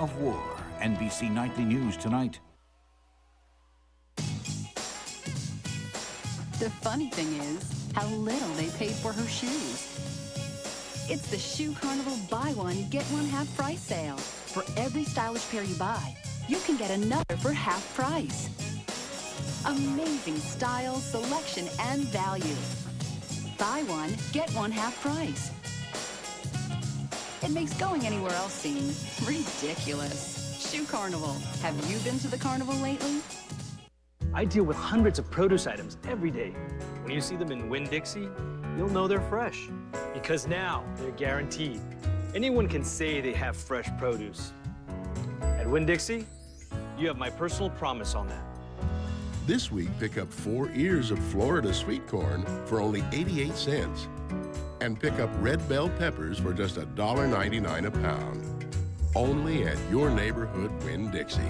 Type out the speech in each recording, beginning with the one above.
of war. NBC Nightly News tonight. The funny thing is how little they paid for her shoes. It's the Shoe Carnival buy one, get one half price sale. For every stylish pair you buy, you can get another for half price. Amazing style, selection, and value. Buy one, get one half price. It makes going anywhere else seem ridiculous. Shoe Carnival. Have you been to the carnival lately? I deal with hundreds of produce items every day. When you see them in Winn-Dixie, you'll know they're fresh, because now they're guaranteed. Anyone can say they have fresh produce. At Winn-Dixie, you have my personal promise on that. This week, pick up 4 ears of Florida sweet corn for only 88 cents. And pick up red bell peppers for just $1.99 a pound. Only at your neighborhood Winn-Dixie.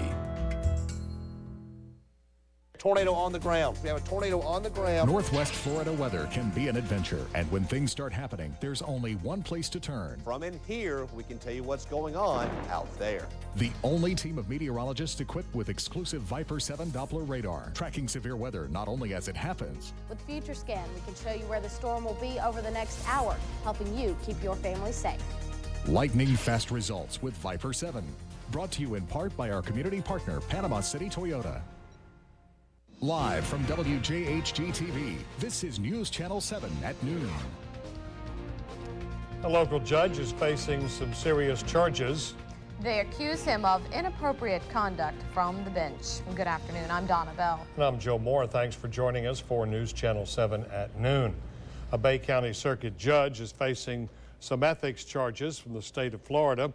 Tornado on the ground. We have a tornado on the ground. Northwest Florida weather can be an adventure, and when things start happening, there's only one place to turn. From in here, we can tell you what's going on out there. The only team of meteorologists equipped with exclusive Viper 7 Doppler radar, tracking severe weather not only as it happens. With Future Scan, we can show you where the storm will be over the next hour, helping you keep your family safe. Lightning fast results with Viper 7. Brought to you in part by our community partner, Panama City Toyota. Live from WJHG TV, this is News Channel 7 at noon. A local judge is facing some serious charges. They accuse him of inappropriate conduct from the bench. Good afternoon, I'm Donna Bell. And I'm Joe Moore. Thanks for joining us for News Channel 7 at noon. A Bay County Circuit judge is facing some ethics charges from the state of Florida.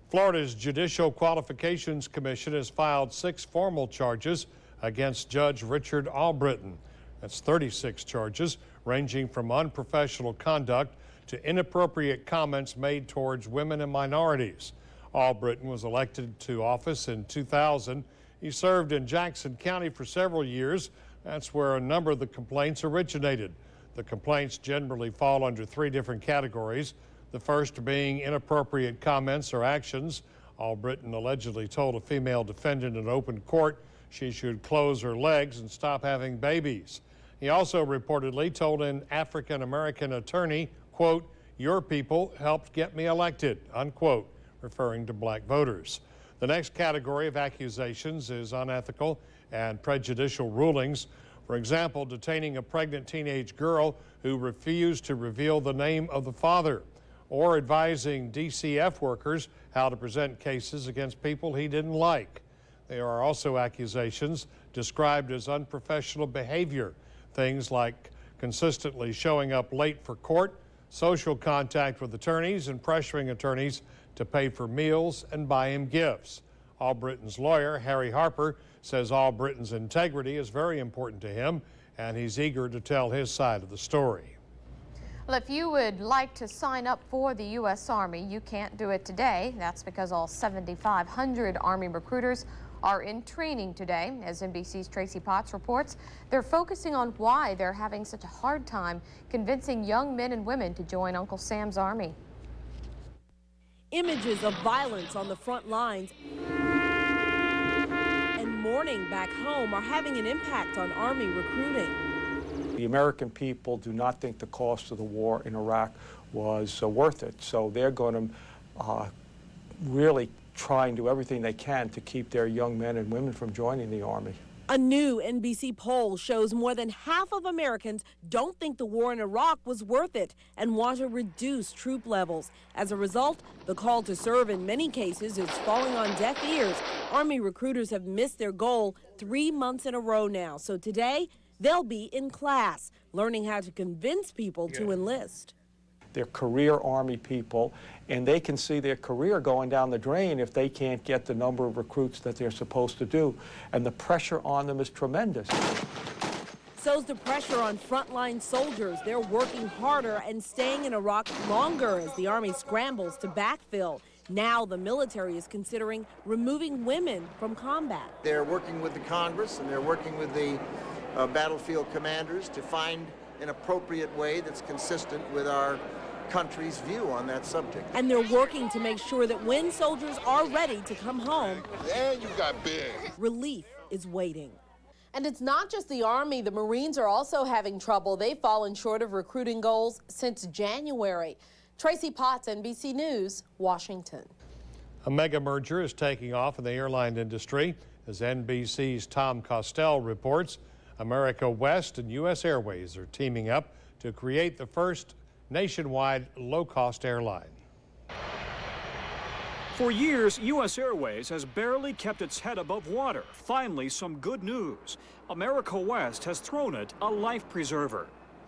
Florida's Judicial Qualifications Commission has filed 6 formal charges against Judge Richard Albritton. That's 36 charges, ranging from unprofessional conduct to inappropriate comments made towards women and minorities. Albritton was elected to office in 2000. He served in Jackson County for several years. That's where a number of the complaints originated. The complaints generally fall under 3 different categories. The first being inappropriate comments or actions. Albritton allegedly told a female defendant in open court she should close her legs and stop having babies. He also reportedly told an African-American attorney, quote, "Your people helped get me elected," unquote, referring to black voters. The next category of accusations is unethical and prejudicial rulings. For example, detaining a pregnant teenage girl who refused to reveal the name of the father, or advising DCF workers how to present cases against people he didn't like. There are also accusations described as unprofessional behavior, things like consistently showing up late for court, social contact with attorneys, and pressuring attorneys to pay for meals and buy him gifts. Albritton's lawyer, Harry Harper, says Albritton's integrity is very important to him, and he's eager to tell his side of the story. Well, if you would like to sign up for the U.S. Army, you can't do it today. That's because all 7,500 Army recruiters are in training today. As NBC's Tracy Potts reports, they're focusing on why they're having such a hard time convincing young men and women to join Uncle Sam's Army. Images of violence on the front lines and mourning back home are having an impact on Army recruiting. The American people do not think the cost of the war in Iraq was worth it, so they're going to really try and do everything they can to keep their young men and women from joining the Army. A new NBC poll shows more than half of Americans don't think the war in Iraq was worth it and want to reduce troop levels. As a result, the call to serve in many cases is falling on deaf ears. Army recruiters have missed their goal 3 months in a row now. So today, they'll be in class, learning how to convince people to enlist. They're career Army people, and they can see their career going down the drain if they can't get the number of recruits that they're supposed to do. And the pressure on them is tremendous. So's the pressure on frontline soldiers. They're working harder and staying in Iraq longer as the Army scrambles to backfill. Now the military is considering removing women from combat. They're working with the Congress and they're working with the battlefield commanders to find an appropriate way that's consistent with our country's view on that subject. And they're working to make sure that when soldiers are ready to come home, And you got big. relief is waiting. And it's not just the Army. The Marines are also having trouble. They've fallen short of recruiting goals since January. Tracy Potts, NBC News, Washington. A mega merger is taking off in the airline industry. As NBC's Tom Costello reports, America West and U.S. Airways are teaming up to create the first nationwide low-cost airline. For years, U.S. Airways has barely kept its head above water. Finally, some good news. America West has thrown it a life preserver.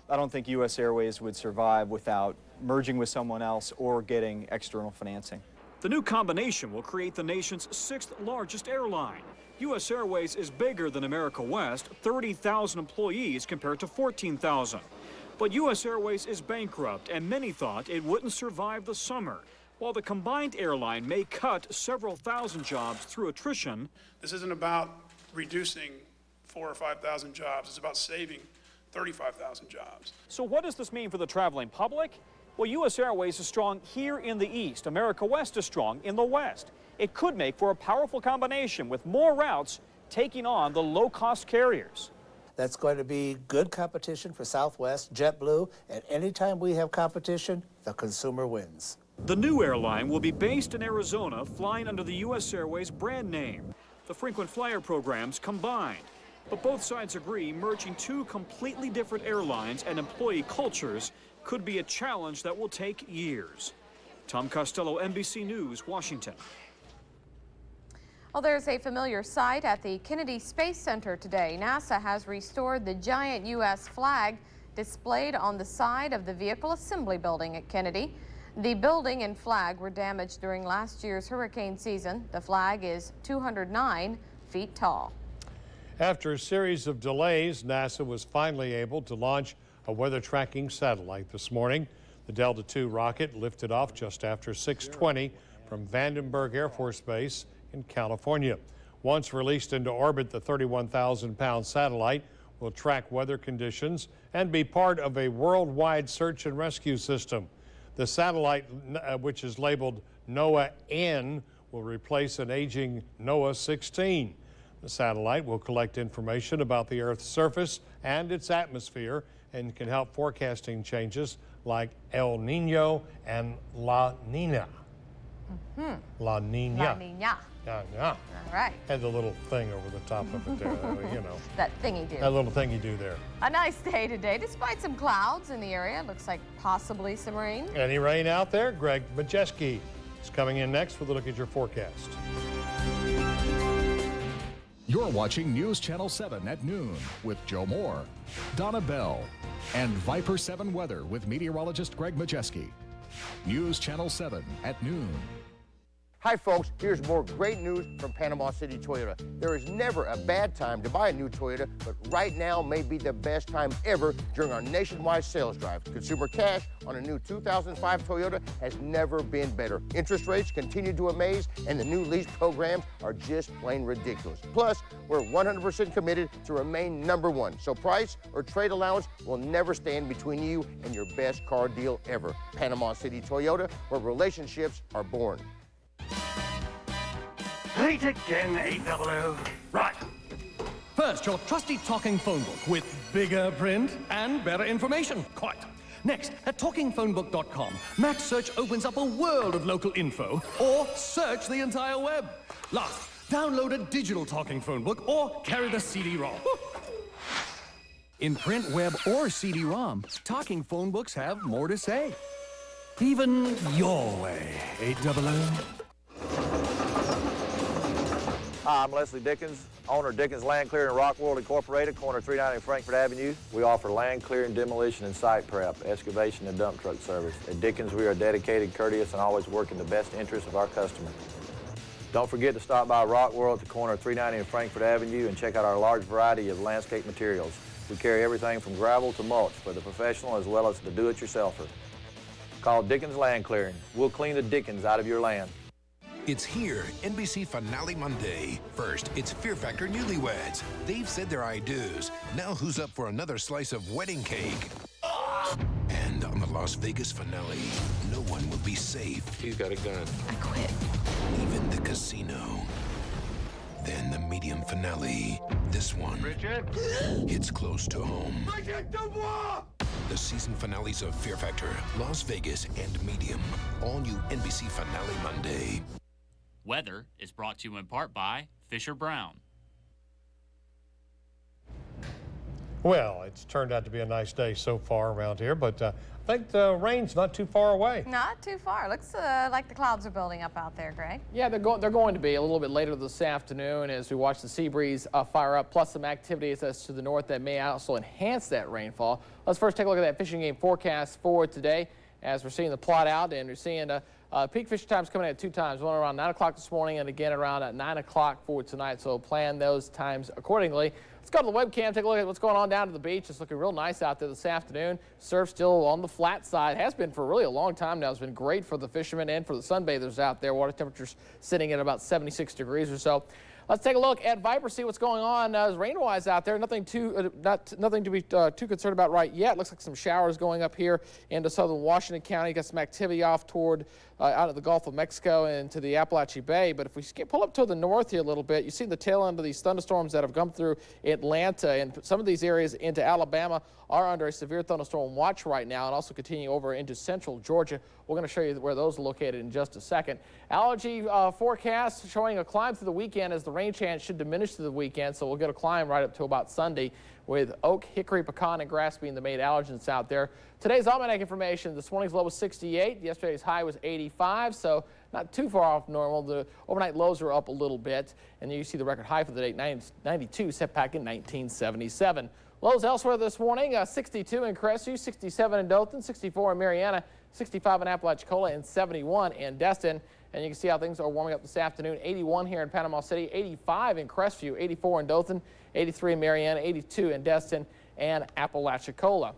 I don't think U.S. Airways would survive without merging with someone else or getting external financing. The new combination will create the nation's 6th largest airline. U.S. Airways is bigger than America West, 30,000 employees compared to 14,000. But U.S. Airways is bankrupt, and many thought it wouldn't survive the summer. While the combined airline may cut several thousand jobs through attrition, this isn't about reducing 4,000 or 5,000 jobs. It's about saving 35,000 jobs. So what does this mean for the traveling public? Well, U.S. Airways is strong here in the East. America West is strong in the West. It could make for a powerful combination with more routes taking on the low-cost carriers. That's going to be good competition for Southwest, JetBlue, and anytime we have competition, the consumer wins. The new airline will be based in Arizona, flying under the U.S. Airways brand name. The frequent flyer programs combined. But both sides agree merging two completely different airlines and employee cultures could be a challenge that will take years. Tom Costello, NBC News, Washington. Well, there's a familiar sight at the Kennedy Space Center today. NASA has restored the giant U.S. flag displayed on the side of the Vehicle Assembly Building at Kennedy. The building and flag were damaged during last year's hurricane season. The flag is 209 feet tall. After a series of delays, NASA was finally able to launch a weather tracking satellite this morning. The Delta II rocket lifted off just after 6:20 from Vandenberg Air Force Base in California. Once released into orbit, the 31,000-pound satellite will track weather conditions and be part of a worldwide search and rescue system. The satellite, which is labeled NOAA-N, will replace an aging NOAA-16. The satellite will collect information about the Earth's surface and its atmosphere and can help forecasting changes like El Nino and La Nina. La Nina. La Nina. Yeah, yeah. All right. Had the little thing over the top of it there, you know. That thingy-do. That little thingy-do there. A nice day today, despite some clouds in the area. Looks like possibly some rain. Any rain out there? Greg Majeski is coming in next with a look at your forecast. You're watching News Channel 7 at noon with Joe Moore, Donna Bell, and Viper 7 Weather with meteorologist Greg Majeski. News Channel 7 at noon. Hi folks, here's more great news from Panama City Toyota. There is never a bad time to buy a new Toyota, but right now may be the best time ever during our nationwide sales drive. Consumer cash on a new 2005 Toyota has never been better. Interest rates continue to amaze, and the new lease programs are just plain ridiculous. Plus, we're 100% committed to remain #1, so price or trade allowance will never stand between you and your best car deal ever. Panama City Toyota, where relationships are born. Late again, 800. Right. First, your trusty talking phone book with bigger print and better information. Quite. Next, at talkingphonebook.com, Max Search opens up a world of local info, or search the entire web. Last, download a digital talking phone book or carry the CD-ROM. In print, web, or CD-ROM, talking phone books have more to say. Even your way, 800. Hi, I'm Leslie Dickens, owner of Dickens Land Clearing and Rock World Incorporated, corner 390 Frankfort Avenue. We offer land clearing, demolition, and site prep, excavation, and dump truck service. At Dickens, we are dedicated, courteous, and always work in the best interest of our customers. Don't forget to stop by Rock World at the corner of 390 and Frankfort Avenue and check out our large variety of landscape materials. We carry everything from gravel to mulch for the professional as well as the do-it-yourselfer. Call Dickens Land Clearing. We'll clean the Dickens out of your land. It's here, NBC Finale Monday. First, it's Fear Factor newlyweds. They've said their I do's. Now who's up for another slice of wedding cake? And on the Las Vegas finale, no one will be safe. He's got a gun. I quit. Even the casino. Then the medium finale. This one hits close to home. The season finales of Fear Factor, Las Vegas, and Medium. All new NBC finale Monday. Weather is brought to you in part by Fisher Brown. Well, it's turned out to be a nice day so far around here, but I think the rain's not too far away. Not too far. Looks like the clouds are building up out there, Greg. Yeah, they're going to be a little bit later this afternoon as we watch the sea breeze fire up, plus some activities to the north that may also enhance that rainfall. Let's first take a look at that fishing game forecast for today as we're seeing the plot out, and we're seeing peak fishing times coming at 2 times, one around 9 o'clock this morning and again around at 9 o'clock for tonight, so plan those times accordingly. Let's go to the webcam, take a look at what's going on down to the beach. It's looking real nice out there this afternoon. Surf still on the flat side. Has been for really a long time now. It's been great for the fishermen and for the sunbathers out there. Water temperatures sitting at about 76 degrees or so. Let's take a look at Viper, see what's going on rain-wise out there. Nothing to be too concerned about right yet. Looks like some showers going up here into southern Washington County. Got some activity off toward out of the Gulf of Mexico and to the Appalachian Bay. But if we pull up to the north here a little bit, you see the tail end of these thunderstorms that have come through Atlanta, and some of these areas into Alabama are under a severe thunderstorm watch right now, and also continue over into central Georgia. We're going to show you where those are located in just a second. Allergy forecast showing a climb through the weekend as the rain chance should diminish through the weekend, so we'll get a climb right up to about Sunday, with oak, hickory, pecan, and grass being the main allergens out there. Today's almanac information, this morning's low was 68, yesterday's high was 85, so not too far off normal. The overnight lows are up a little bit, and you see the record high for the day, 92, set back in 1977. Lows elsewhere this morning, 62 in Crestview, 67 in Dothan, 64 in Mariana, 65 in Apalachicola, and 71 in Destin. And you can see how things are warming up this afternoon. 81 here in Panama City, 85 in Crestview, 84 in Dothan, 83 in Mariana, 82 in Destin and Apalachicola.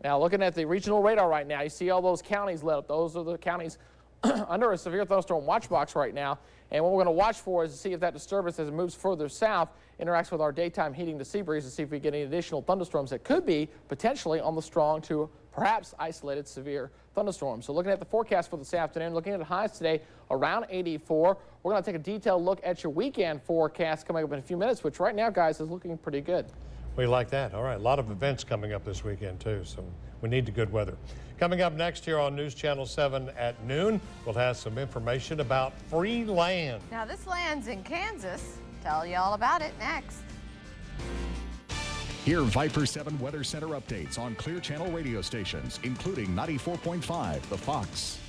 Now, looking at the regional radar right now, you see all those counties lit up. Those are the counties under a severe thunderstorm watch box right now. And what we're going to watch for is to see if that disturbance, as it moves further south, interacts with our daytime heating to sea breeze to see if we get any additional thunderstorms that could be potentially on the strong to perhaps isolated severe thunderstorms. So looking at the forecast for this afternoon, looking at the highs today around 84. We're going to take a detailed look at your weekend forecast coming up in a few minutes, which right now, guys, is looking pretty good. We like that. All right, a lot of events coming up this weekend, too, so we need the good weather. Coming up next here on News Channel 7 at noon, we'll have some information about free land. Now, this land's in Kansas. Tell you all about it next. Hear Viper 7 Weather Center updates on Clear Channel radio stations, including 94.5 The Fox.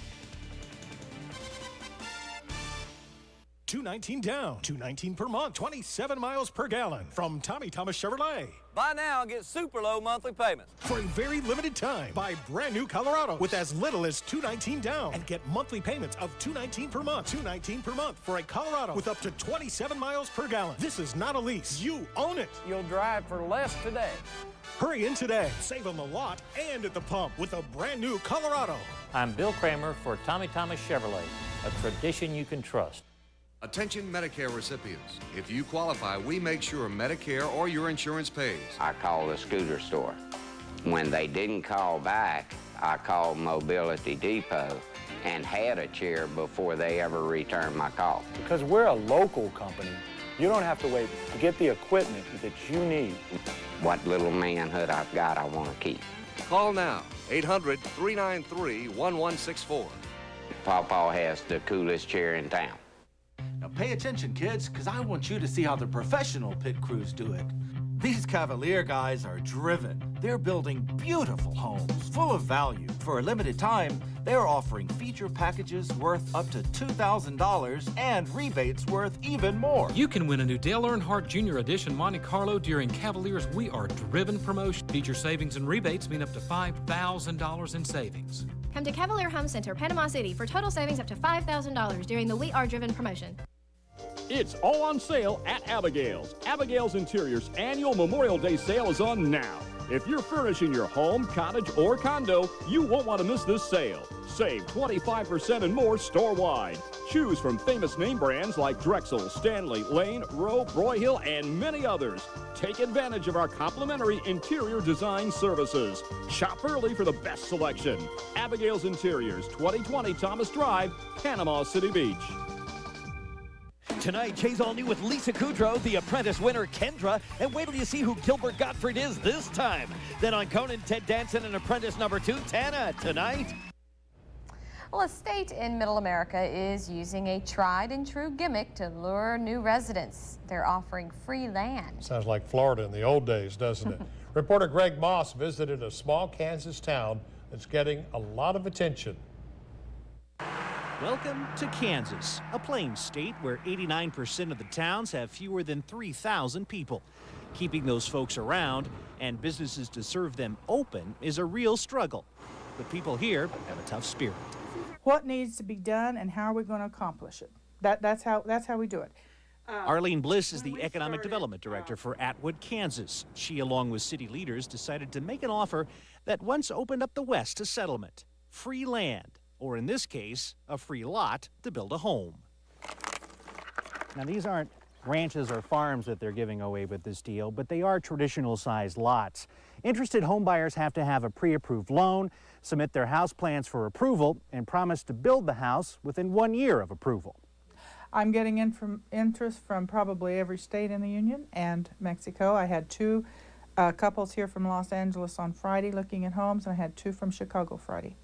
$2.19 down, $2.19 per month, 27 miles per gallon from Tommy Thomas Chevrolet. Buy now and get super low monthly payments. For a very limited time, buy brand new Colorado with as little as $2.19 down and get monthly payments of $2.19 per month. $2.19 per month for a Colorado with up to 27 miles per gallon. This is not a lease. You own it. You'll drive for less today. Hurry in today. Save on the lot and at the pump with a brand new Colorado. I'm Bill Kramer for Tommy Thomas Chevrolet, a tradition you can trust. Attention Medicare recipients. If you qualify, we make sure Medicare or your insurance pays. I called the scooter store. When they didn't call back, I called Mobility Depot and had a chair before they ever returned my call. Because we're a local company, you don't have to wait to get the equipment that you need. What little manhood I've got, I want to keep. Call now, 800-393-1164. Pawpaw has the coolest chair in town. Now pay attention, kids, because I want you to see how the professional pit crews do it. These Cavalier guys are driven. They're building beautiful homes full of value. For a limited time, they're offering feature packages worth up to $2,000 and rebates worth even more. You can win a new Dale Earnhardt Jr. Edition Monte Carlo during Cavalier's We Are Driven promotion. Feature savings and rebates mean up to $5,000 in savings. Come to Cavalier Home Center, Panama City for total savings up to $5,000 during the We Are Driven promotion. It's all on sale at Abigail's. Abigail's Interiors annual Memorial Day sale is on now. If you're furnishing your home, cottage, or condo, you won't want to miss this sale. Save 25% and more store-wide. Choose from famous name brands like Drexel, Stanley, Lane, Rowe, Broyhill, and many others. Take advantage of our complimentary interior design services. Shop early for the best selection. Abigail's Interiors, 2020 Thomas Drive, Panama City Beach. Tonight, Jay's all new with Lisa Kudrow, The Apprentice winner Kendra, and wait till you see who Gilbert Gottfried is this time. Then on Conan, Ted Danson and Apprentice number 2, Tana, tonight. Well, a state in Middle America is using a tried and true gimmick to lure new residents. They're offering free land. Sounds like Florida in the old days, doesn't it? Reporter Greg Moss visited a small Kansas town that's getting a lot of attention. Welcome to Kansas, a plain state where 89% of the towns have fewer than 3,000 people. Keeping those folks around and businesses to serve them open is a real struggle. But people here have a tough spirit. What needs to be done and how are we going to accomplish it? That's how we do it. Arlene Bliss is the Economic Development Director for Atwood, Kansas. She, along with city leaders, decided to make an offer that once opened up the West to settlement. Free land, or in this case, a free lot to build a home. Now, these aren't ranches or farms that they're giving away with this deal, but they are traditional-sized lots. Interested homebuyers have to have a pre-approved loan, submit their house plans for approval, and promise to build the house within 1 year of approval. I'm getting interest from probably every state in the Union and Mexico. I had two couples here from Los Angeles on Friday looking at homes, and I had two from Chicago Friday.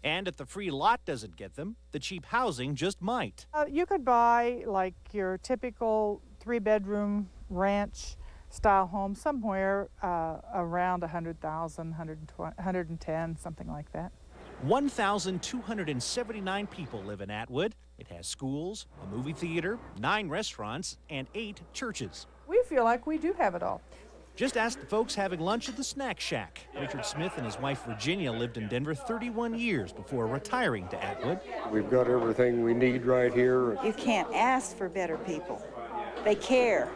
And if the free lot doesn't get them, the cheap housing just might. You could buy like your typical 3-bedroom ranch style home somewhere around 100,000, 110, something like that. 1,279 people live in Atwood. It has schools, a movie theater, 9 restaurants, and 8 churches. We feel like we do have it all. Just ask the folks having lunch at the Snack Shack. Richard Smith and his wife Virginia lived in Denver 31 years before retiring to Atwood. We've got everything we need right here. You can't ask for better people. They care.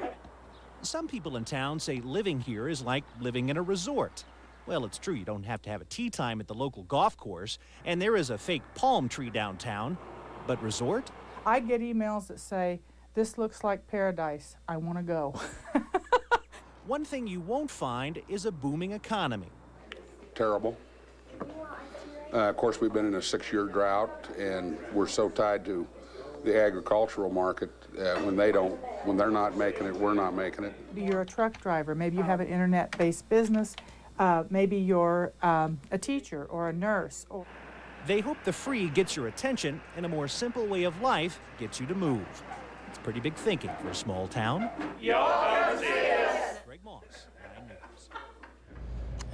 Some people in town say living here is like living in a resort. Well, it's true, you don't have to have a tea time at the local golf course, and there is a fake palm tree downtown. But resort? I get emails that say, "This looks like paradise. I want to go." One thing you won't find is a booming economy. Terrible. Of course, we've been in a 6-year drought, and we're so tied to the agricultural market. When they're not making it, we're not making it. You're a truck driver. Maybe you have an internet-based business. Maybe you're a teacher or a nurse. They hope the free gets your attention, and a more simple way of life gets you to move. It's pretty big thinking for a small town. Greg Moss, 9 News.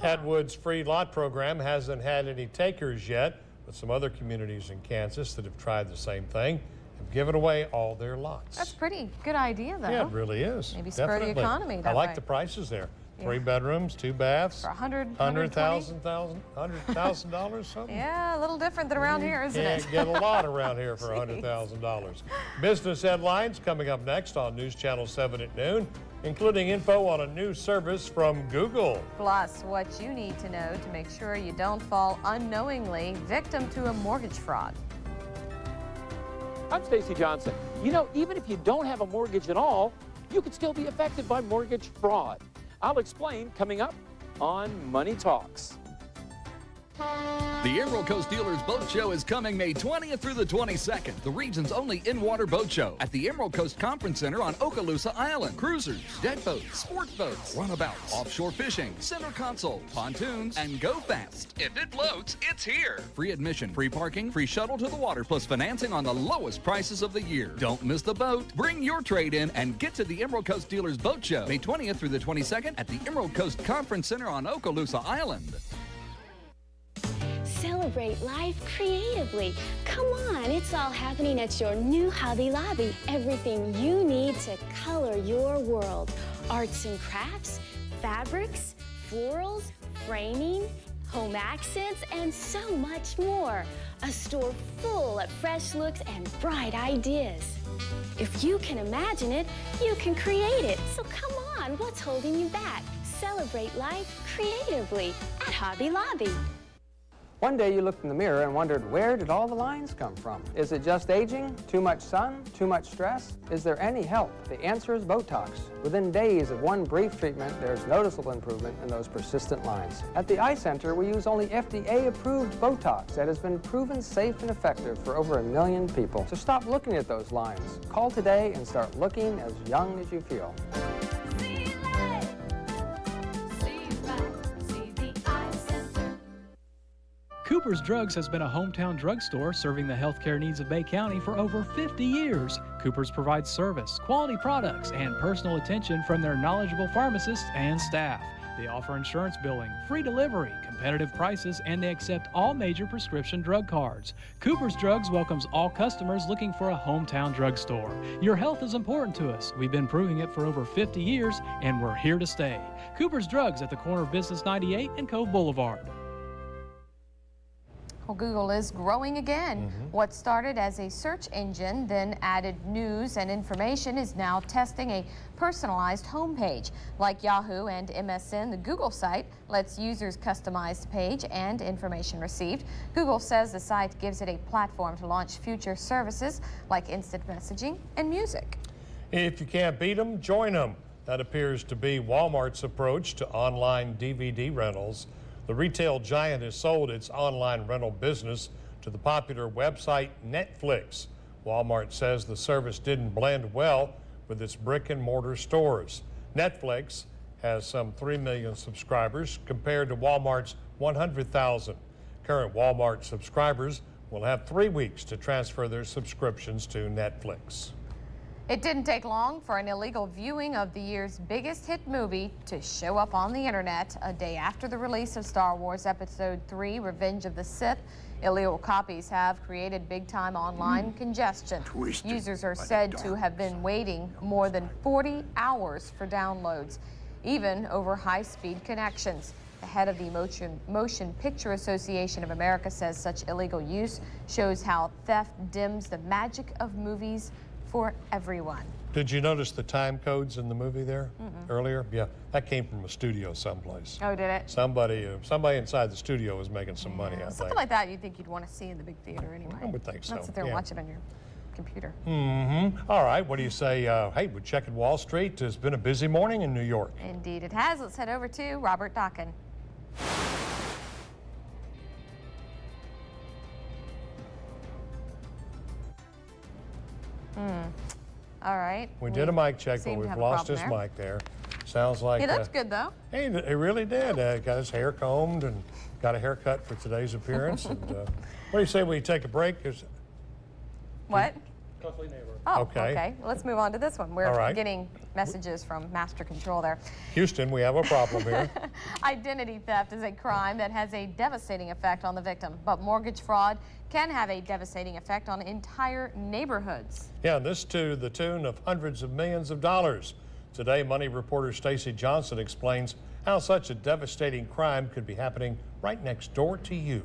Atwood's free lot program hasn't had any takers yet, but some other communities in Kansas that have tried the same thing have given away all their lots. That's a pretty good idea, though. Yeah, it really is. Maybe spur the economy that I like way. the prices there. 3 bedrooms, 2 baths. For $100,000 something. Yeah, a little different than around here, isn't it? Can't get a lot around here for $100,000. Business headlines coming up next on News Channel 7 at noon, including info on a new service from Google. Plus, what you need to know to make sure you don't fall unknowingly victim to a mortgage fraud. I'm Stacy Johnson. You know, even if you don't have a mortgage at all, you could still be affected by mortgage fraud. I'll explain coming up on Money Talks. The Emerald Coast Dealers Boat Show is coming May 20th through the 22nd. The region's only in-water boat show at the Emerald Coast Conference Center on Okaloosa Island. Cruisers, deck boats, sport boats, runabouts, offshore fishing, center console, pontoons, and go fast. If it floats, it's here. Free admission, free parking, free shuttle to the water, plus financing on the lowest prices of the year. Don't miss the boat. Bring your trade in and get to the Emerald Coast Dealers Boat Show May 20th through the 22nd at the Emerald Coast Conference Center on Okaloosa Island. Celebrate life creatively. Come on, it's all happening at your new Hobby Lobby. Everything you need to color your world. Arts and crafts, fabrics, florals, framing, home accents, and so much more. A store full of fresh looks and bright ideas. If you can imagine it, you can create it. So come on, what's holding you back? Celebrate life creatively at Hobby Lobby. One day you looked in the mirror and wondered, where did all the lines come from? Is it just aging? Too much sun? Too much stress? Is there any help? The answer is Botox. Within days of one brief treatment, there's noticeable improvement in those persistent lines. At the Eye Center, we use only FDA-approved Botox that has been proven safe and effective for over 1 million people. So stop looking at those lines. Call today and start looking as young as you feel. Cooper's Drugs has been a hometown drugstore serving the healthcare needs of Bay County for over 50 years. Cooper's provides service, quality products, and personal attention from their knowledgeable pharmacists and staff. They offer insurance billing, free delivery, competitive prices, and they accept all major prescription drug cards. Cooper's Drugs welcomes all customers looking for a hometown drugstore. Your health is important to us. We've been proving it for over 50 years, and we're here to stay. Cooper's Drugs at the corner of Business 98 and Cove Boulevard. Well, Google is growing again. What started as a search engine, then added news and information, is now testing a personalized homepage. Like Yahoo and MSN, the Google site lets users customize the page and information received. Google says the site gives it a platform to launch future services like instant messaging and music. If you can't beat them, join them. That appears to be Walmart's approach to online DVD rentals. The retail giant has sold its online rental business to the popular website Netflix. Walmart says the service didn't blend well with its brick-and-mortar stores. Netflix has some 3 million subscribers compared to Walmart's 100,000. Current Walmart subscribers will have 3 weeks to transfer their subscriptions to Netflix. It didn't take long for an illegal viewing of the year's biggest hit movie to show up on the internet a day after the release of Star Wars Episode 3, Revenge of the Sith. Illegal copies have created big-time online congestion. Users are said to have been waiting more than 40 hours for downloads, even over high-speed connections. The head of the Motion Picture Association of America says such illegal use shows how theft dims the magic of movies for everyone. Did you notice the time codes in the movie there earlier? Yeah, that came from a studio someplace. Oh, did it? Somebody inside the studio was making some money, I think. Something like that you'd think you'd want to see in the big theater anyway. I would think so. Not sit there and watch it on your computer. All right, what do you say? Hey, we're checking Wall Street. It's been a busy morning in New York. Indeed it has. Let's head over to Robert Dockin. All right. We did a mic check, but we've lost his mic there. Sounds like... He looks good, though. He really did. Got his hair combed and got a haircut for today's appearance. And, what do you say we take a break? What? Cuffley neighbor. Oh, okay. Well, let's move on to this one. We're getting messages from Master Control there. Houston, we have a problem here. Identity theft is a crime that has a devastating effect on the victim, but mortgage fraud can have a devastating effect on entire neighborhoods. Yeah, and this to the tune of hundreds of millions of dollars. Today, Money reporter Stacey Johnson explains how such a devastating crime could be happening right next door to you.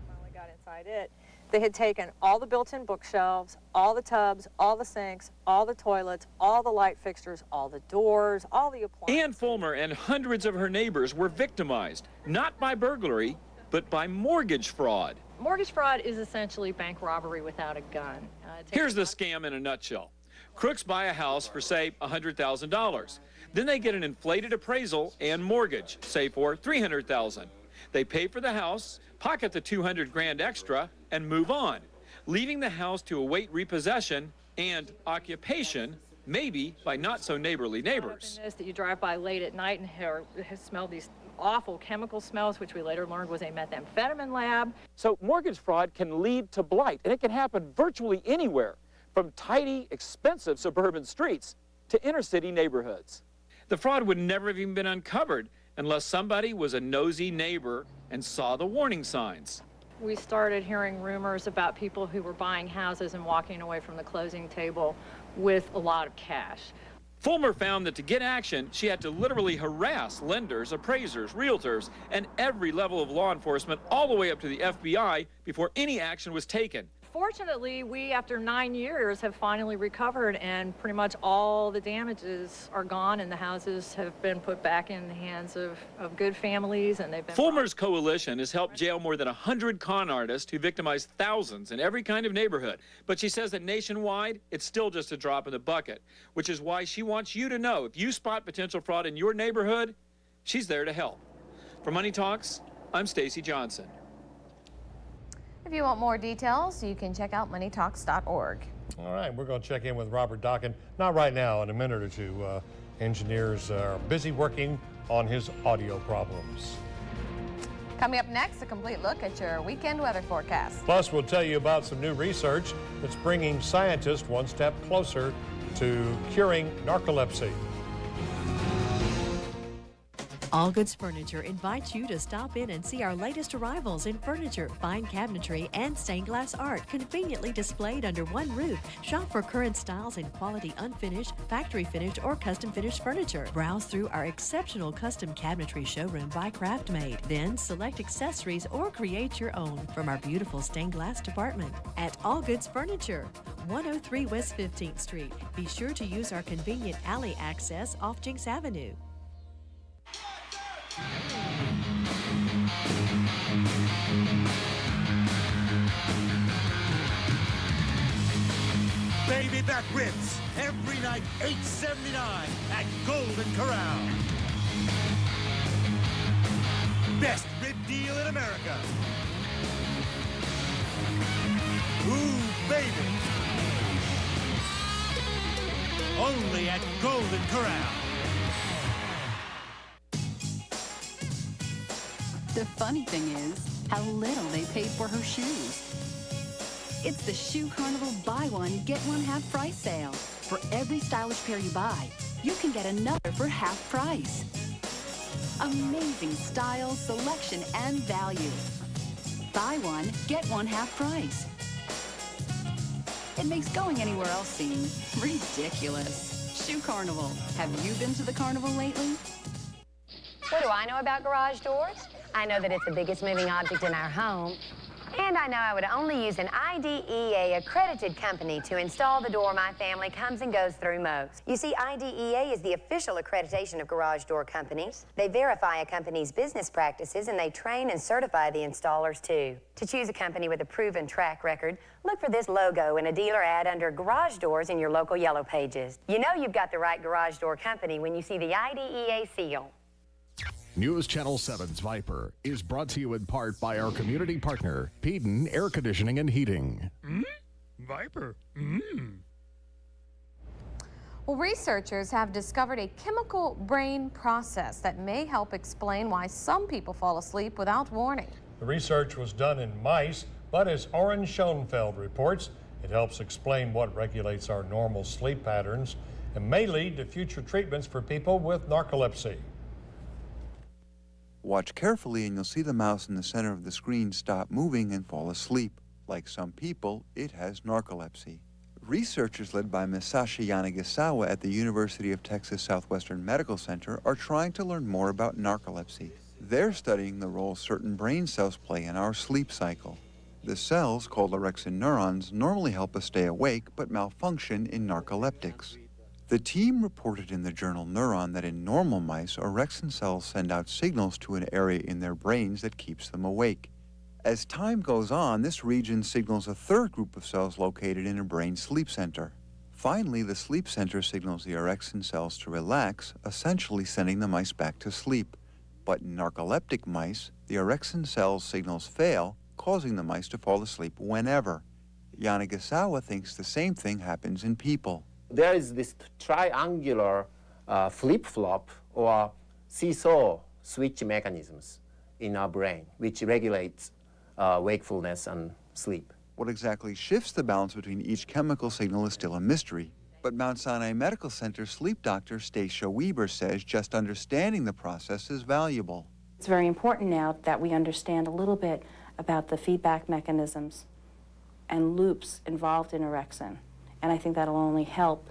Finally got inside it. They had taken all the built-in bookshelves, all the tubs, all the sinks, all the toilets, all the light fixtures, all the doors, all the appliances. Ann Fulmer and hundreds of her neighbors were victimized, not by burglary, but by mortgage fraud. Mortgage fraud is essentially bank robbery without a gun. Here's the scam in a nutshell. Crooks buy a house for, say, $100,000. Then they get an inflated appraisal and mortgage, say for $300,000. They pay for the house, pocket the $200 grand extra, and move on, leaving the house to await repossession and occupation, maybe by not so neighborly neighbors. Is that you drive by late at night and smell these awful chemical smells, which we later learned was a methamphetamine lab. So mortgage fraud can lead to blight, and it can happen virtually anywhere, from tidy, expensive suburban streets to inner city neighborhoods. The fraud would never have even been uncovered unless somebody was a nosy neighbor and saw the warning signs. We started hearing rumors about people who were buying houses and walking away from the closing table with a lot of cash. Fulmer found that to get action, she had to literally harass lenders, appraisers, realtors, and every level of law enforcement all the way up to the FBI before any action was taken. fortunately, we, after 9 years, have finally recovered, and pretty much all the damages are gone, and the houses have been put back in the hands of good families, and they've been... Fulmer's Coalition has helped jail more than 100 con artists who victimized thousands in every kind of neighborhood. But she says that nationwide, it's still just a drop in the bucket, which is why she wants you to know if you spot potential fraud in your neighborhood, she's there to help. For Money Talks, I'm Stacy Johnson. If you want more details, you can check out moneytalks.org. All right, we're going to check in with Robert Dockin. Not right now, in a minute or two. Engineers are busy working on his audio problems. Coming up next, a complete look at your weekend weather forecast. Plus, we'll tell you about some new research that's bringing scientists one step closer to curing narcolepsy. All Goods Furniture invites you to stop in and see our latest arrivals in furniture, fine cabinetry, and stained glass art conveniently displayed under one roof. Shop for current styles in quality unfinished, factory finished, or custom finished furniture. Browse through our exceptional custom cabinetry showroom by KraftMaid. Then select accessories or create your own from our beautiful stained glass department. At All Goods Furniture, 103 West 15th Street. Be sure to use our convenient alley access off Jinks Avenue. Baby back ribs every night, $8.79 at Golden Corral. Best rib deal in America. Ooh, baby. Only at Golden Corral. The funny thing is how little they paid for her shoes. It's the Shoe Carnival buy one, get one half price sale. For every stylish pair you buy, you can get another for half price. Amazing style, selection, and value. Buy one, get one half price. It makes going anywhere else seem ridiculous. Shoe Carnival. Have you been to the carnival lately? What do I know about garage doors? I know that it's the biggest moving object in our home. And I know I would only use an IDEA accredited company to install the door my family comes and goes through most. You see, IDEA is the official accreditation of garage door companies. They verify a company's business practices and they train and certify the installers too. To choose a company with a proven track record, look for this logo in a dealer ad under garage doors in your local yellow pages. You know you've got the right garage door company when you see the IDEA seal. News Channel 7's Viper is brought to you in part by our community partner, Peden Air Conditioning and Heating. Viper. Well, researchers have discovered a chemical brain process that may help explain why some people fall asleep without warning. The research was done in mice, but as Oren Schoenfeld reports, it helps explain what regulates our normal sleep patterns and may lead to future treatments for people with narcolepsy. Watch carefully and you'll see the mouse in the center of the screen stop moving and fall asleep. Like some people, it has narcolepsy. Researchers led by Masashi Yanagisawa at the University of Texas Southwestern Medical Center are trying to learn more about narcolepsy. They're studying the role certain brain cells play in our sleep cycle. The cells, called orexin neurons, normally help us stay awake but malfunction in narcoleptics. The team reported in the journal Neuron that in normal mice, orexin cells send out signals to an area in their brains that keeps them awake. As time goes on, this region signals a third group of cells located in a brain sleep center. Finally, the sleep center signals the orexin cells to relax, essentially sending the mice back to sleep. But in narcoleptic mice, the orexin cells signals fail, causing the mice to fall asleep whenever. Yanagisawa thinks the same thing happens in people. There is this triangular flip-flop or seesaw switch mechanisms in our brain, which regulates wakefulness and sleep. What exactly shifts the balance between each chemical signal is still a mystery. But Mount Sinai Medical Center sleep doctor Stacia Weber says just understanding the process is valuable. It's very important now that we understand a little bit about the feedback mechanisms and loops involved in orexin. And I think that'll only help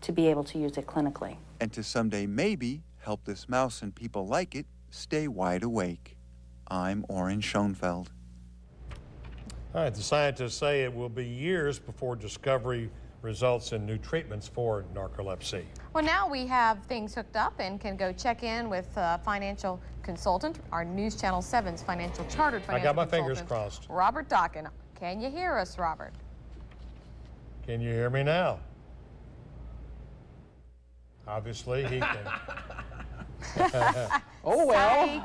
to be able to use it clinically. And to someday maybe help this mouse and people like it stay wide awake. I'm Oren Schoenfeld. All right, the scientists say it will be years before discovery results in new treatments for narcolepsy. Well, now we have things hooked up and can go check in with a financial consultant, our News Channel 7's chartered financial consultant. I got my fingers crossed. Robert Dockin. Can you hear us, Robert? Can you hear me now? Obviously, he can. Oh, well.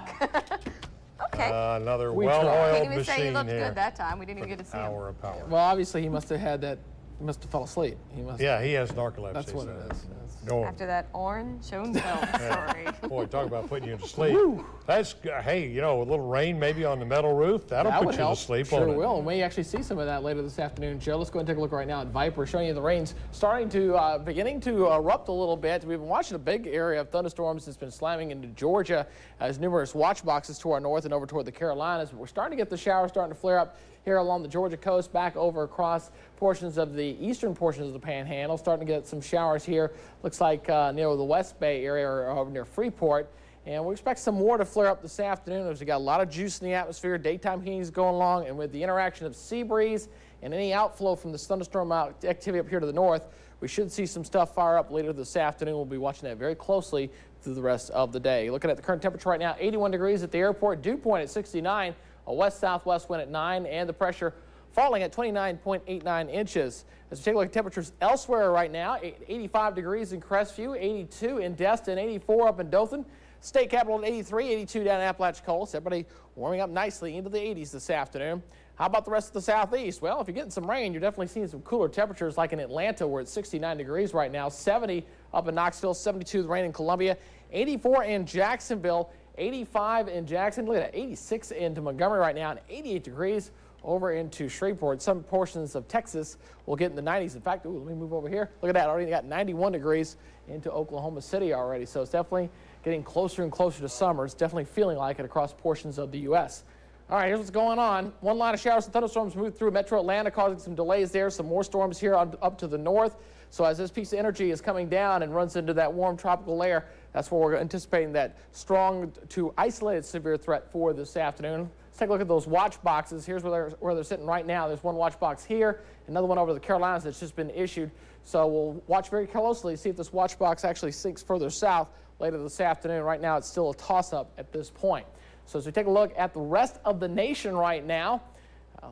Okay. Another We well-oiled Can't even say he machine looked here. good that time. We didn't even get to see him. Hour of power. Well, obviously, he must have had that. He must have fell asleep. He must. Yeah, he has narcolepsy. That's what so it is. Go on. After that orange Schoenfeld story. Boy, talk about putting you to sleep. That's, hey, you know, a little rain maybe on the metal roof, that'll That put would you help. to sleep, Sure won't it? will. And we actually see some of that later this afternoon. Joe, let's go and take a look right now at Viper, showing you the rains starting to, beginning to erupt a little bit. We've been watching a big area of thunderstorms that's been slamming into Georgia as numerous watch boxes to our north and over toward the Carolinas. But we're starting to get the showers starting to flare up here along the Georgia coast, back over across portions of the eastern portions of the Panhandle. Starting to get some showers here. Looks like near the West Bay area or near Freeport. And we expect some more to flare up this afternoon as we got a lot of juice in the atmosphere. Daytime heating is going along, and with the interaction of sea breeze and any outflow from this thunderstorm activity up here to the north, we should see some stuff fire up later this afternoon. We'll be watching that very closely through the rest of the day. Looking at the current temperature right now, 81 degrees at the airport, dew point at 69, a west-southwest wind at 9, and the pressure falling at 29.89 inches. As we take a look at temperatures elsewhere right now, 85 degrees in Crestview, 82 in Destin, 84 up in Dothan. State capital at 83, 82 down in Apalachicola. So everybody warming up nicely into the 80s this afternoon. How about the rest of the southeast? Well, if you're getting some rain, you're definitely seeing some cooler temperatures like in Atlanta, where it's 69 degrees right now, 70 up in Knoxville, 72 with rain in Columbia, 84 in Jacksonville, 85 in Jackson. Look at that, 86 into Montgomery right now, and 88 degrees over into Shreveport. Some portions of Texas will get in the 90s. In fact, let me move over here. Look at that, already got 91 degrees into Oklahoma City already. So it's definitely getting closer and closer to summer. It's definitely feeling like it across portions of the U.S. All right, here's what's going on. One line of showers and thunderstorms moved through metro Atlanta, causing some delays there. Some more storms here up to the north. So as this piece of energy is coming down and runs into that warm tropical layer, that's where we're anticipating that strong to isolated severe threat for this afternoon. Let's take a look at those watch boxes. Here's where they're sitting right now. There's one watch box here, another one over the Carolinas that's just been issued. So we'll watch very closely, see if this watch box actually sinks further south later this afternoon. Right now, it's still a toss-up at this point. So as we take a look at the rest of the nation right now,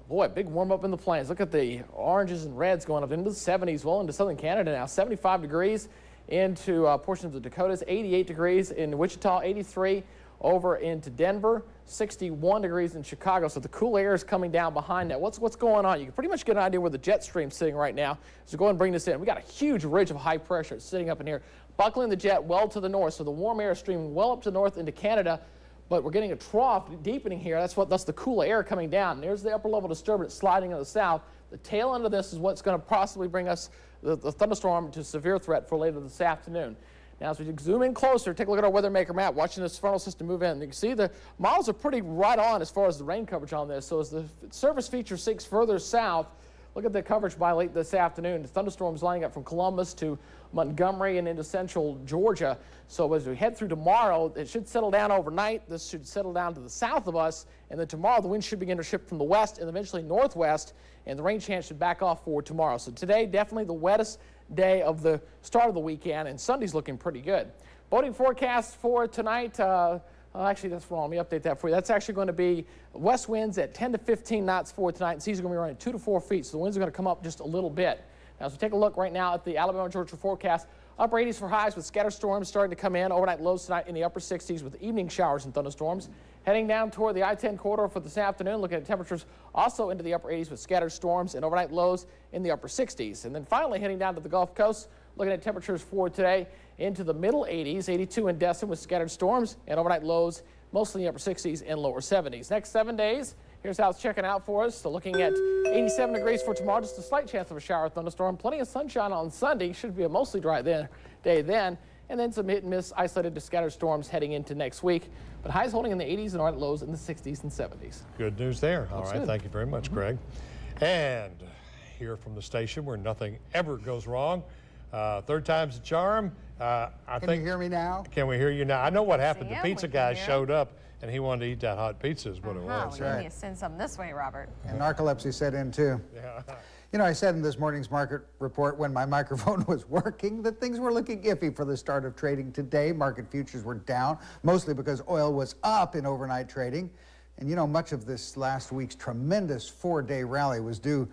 boy, big warm-up in the plains. Look at the oranges and reds going up into the 70s, well into southern Canada now. 75 degrees into portions of the Dakotas, 88 degrees in Wichita, 83 over into Denver, 61 degrees in Chicago. So the cool air is coming down behind that. What's going on? You can pretty much get an idea where the jet stream's sitting right now. So go ahead and bring this in. We got a huge ridge of high pressure sitting up in here, buckling the jet well to the north. So the warm air is streaming well up to the north into Canada. But we're getting a trough deepening here. That's the cool air coming down. There's the upper level disturbance sliding to the south. The tail end of this is what's going to possibly bring us the thunderstorm to severe threat for later this afternoon. Now, as we zoom in closer, take a look at our weather maker map, watching this frontal system move in. You can see the models are pretty right on as far as the rain coverage on this. So as the surface feature sinks further south, look at the coverage by late this afternoon. The thunderstorms lining up from Columbus to Montgomery and into central Georgia. So as we head through tomorrow, it should settle down overnight. This should settle down to the south of us. And then tomorrow, the wind should begin to shift from the west and eventually northwest. And the rain chance should back off for tomorrow. So today, definitely the wettest day of the start of the weekend. And Sunday's looking pretty good. Boating forecast for tonight. Actually, that's wrong. Let me update that for you. That's actually going to be west winds at 10 to 15 knots for tonight. And seas are going to be running 2 to 4 feet. So the winds are going to come up just a little bit. Now, as we take a look right now at the Alabama-Georgia forecast, upper 80s for highs with scattered storms starting to come in. Overnight lows tonight in the upper 60s with evening showers and thunderstorms. Heading down toward the I-10 corridor for this afternoon, looking at temperatures also into the upper 80s with scattered storms and overnight lows in the upper 60s. And then finally heading down to the Gulf Coast, looking at temperatures for today into the middle 80s, 82 in Destin with scattered storms and overnight lows mostly in the upper 60s and lower 70s. Next 7 days, here's how it's checking out for us. So looking at 87 degrees for tomorrow, just a slight chance of a shower or thunderstorm. Plenty of sunshine on Sunday. Should be a mostly dry day then. And then some hit and miss isolated to scattered storms heading into next week. But highs holding in the 80s and overnight lows in the 60s and 70s. Good news there. All That's right. good. Thank you very much, Greg. And here from the station where nothing ever goes wrong, Third time's a charm. I Can think. you hear me now? Can we hear you now? I know what happened. See The him, pizza we can guy hear showed up, and he wanted to eat that hot pizza is what it Well, was. we need to send some this way, Robert. And narcolepsy set in too. Yeah. You know, I said in this morning's market report when my microphone was working that things were looking iffy for the start of trading today. Market futures were down, mostly because oil was up in overnight trading. And you know, much of this last week's tremendous four-day rally was due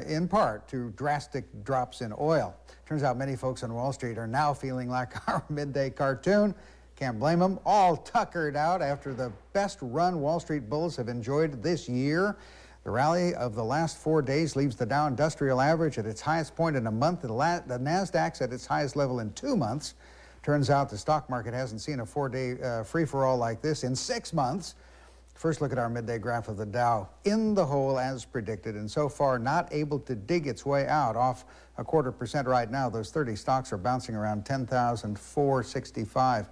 in part to drastic drops in oil. Turns out many folks on Wall Street are now feeling like our midday cartoon. Can't blame them. All tuckered out after the best run Wall Street bulls have enjoyed this year. The rally of the last 4 days leaves the Dow Industrial Average at its highest point in a month. The NASDAQ's at its highest level in 2 months. Turns out the stock market hasn't seen a four-day free-for-all like this in 6 months. First look at our midday graph of the Dow. In the hole as predicted, and so far not able to dig its way out. Off 0.25% right now. Those 30 stocks are bouncing around 10,465.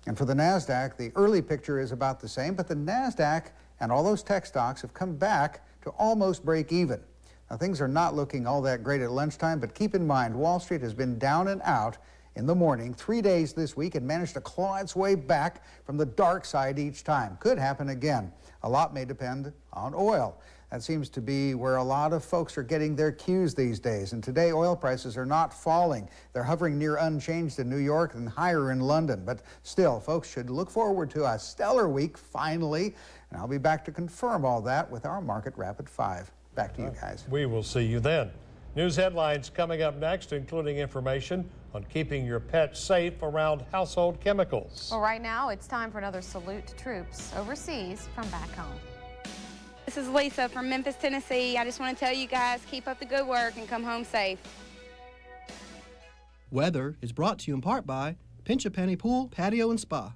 And for the NASDAQ, the early picture is about the same, but the NASDAQ and all those tech stocks have come back to almost break even. Now, things are not looking all that great at lunchtime, but keep in mind, Wall Street has been down and out in the morning 3 days this week and managed to claw its way back from the dark side each time. Could happen again. A lot may depend on oil. That seems to be where a lot of folks are getting their cues these days. And today, oil prices are not falling. They're hovering near unchanged in New York and higher in London. But still, folks should look forward to a stellar week, finally. And I'll be back to confirm all that with our Market Rapid 5. Back to you guys. We will see you then. News headlines coming up next, including information on keeping your pets safe around household chemicals. Well, right now, it's time for another salute to troops overseas from back home. This is Lisa from Memphis, Tennessee. I just want to tell you guys, keep up the good work and come home safe. Weather is brought to you in part by Pinch a Penny Pool, Patio and Spa.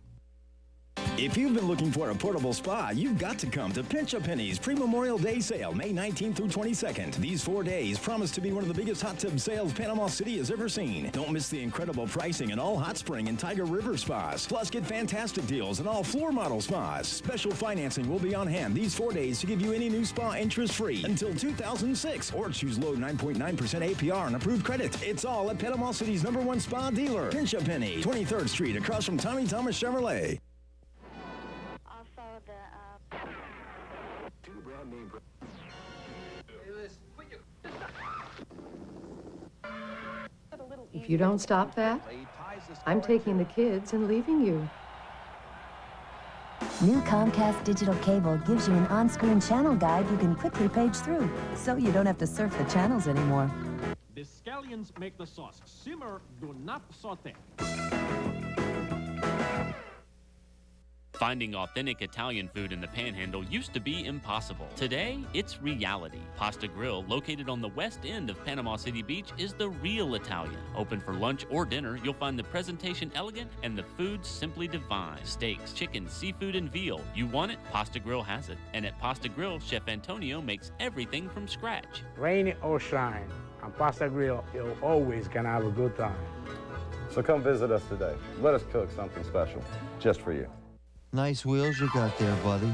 If you've been looking for a portable spa, you've got to come to Pinch a Penny's pre-Memorial Day sale, May 19th through 22nd. These 4 days promise to be one of the biggest hot tub sales Panama City has ever seen. Don't miss the incredible pricing in all hot spring and Tiger River spas. Plus, get fantastic deals in all floor model spas. Special financing will be on hand these 4 days to give you any new spa interest-free until 2006, or choose low 9.9% APR on approved credit. It's all at Panama City's #1 spa dealer, Pinch a Penny, 23rd Street, across from Tommy Thomas Chevrolet. If you don't stop that, I'm taking the kids and leaving you. New Comcast digital cable gives you an on-screen channel guide you can quickly page through, so you don't have to surf the channels anymore. The scallions make the sauce. Simmer, do not saute. Finding authentic Italian food in the Panhandle used to be impossible. Today, it's reality. Pasta Grill, located on the west end of Panama City Beach, is the real Italian. Open for lunch or dinner, you'll find the presentation elegant and the food simply divine. Steaks, chicken, seafood, and veal. You want it? Pasta Grill has it. And at Pasta Grill, Chef Antonio makes everything from scratch. Rain or shine, on Pasta Grill, you're always gonna have a good time. So come visit us today. Let us cook something special, just for you. Nice wheels you got there, buddy,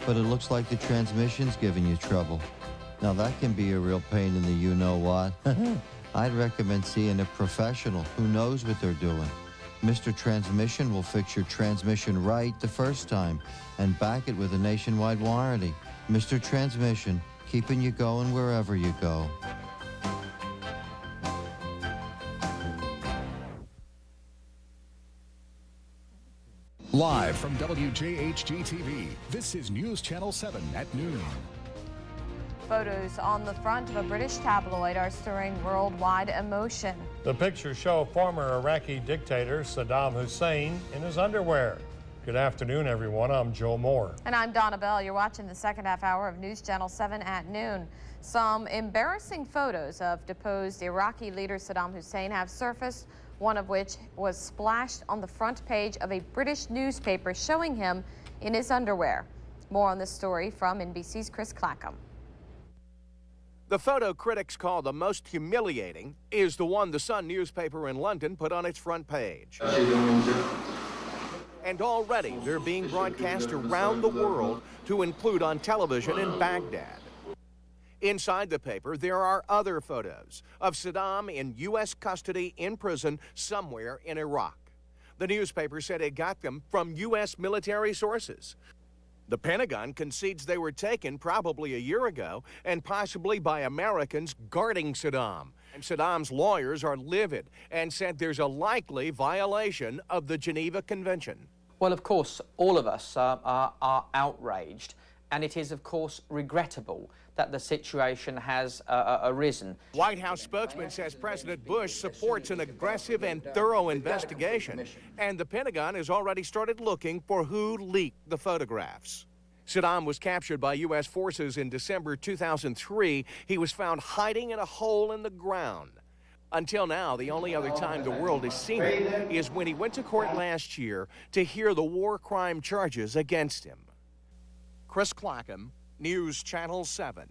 but it looks like the transmission's giving you trouble. Now that can be a real pain in the you-know-what. I'd recommend seeing a professional who knows what they're doing. Mr. Transmission will fix your transmission right the first time and back it with a nationwide warranty. Mr. Transmission, keeping you going wherever you go. Live from WJHG TV, this is News Channel 7 at noon. Photos on the front of a British tabloid are stirring worldwide emotion. The pictures show former Iraqi dictator Saddam Hussein in his underwear. Good afternoon, everyone. I'm Joe Moore. And I'm Donna Bell. You're watching the second half hour of News Channel 7 at noon. Some embarrassing photos of deposed Iraqi leader Saddam Hussein have surfaced, one of which was splashed on the front page of a British newspaper showing him in his underwear. More on this story from NBC's Chris Clackham. The photo critics call the most humiliating is the one the Sun newspaper in London put on its front page. And already they're being broadcast around the world to include on television in Baghdad. Inside the paper, there are other photos of Saddam in U.S. custody in prison somewhere in Iraq. The newspaper said it got them from U.S. military sources. The Pentagon concedes they were taken probably a year ago and possibly by Americans guarding Saddam. And Saddam's lawyers are livid and said there's a likely violation of the Geneva Convention. Well, of course, all of us are outraged, and it is, of course, regrettable that the situation has arisen. White House spokesman says President Bush supports an aggressive and thorough investigation, and the Pentagon has already started looking for who leaked the photographs. Saddam was captured by U.S. forces in December 2003. He was found hiding in a hole in the ground. Until now, the only other time the world has seen him is when he went to court last year to hear the war crime charges against him. Chris Clackham, News Channel 7.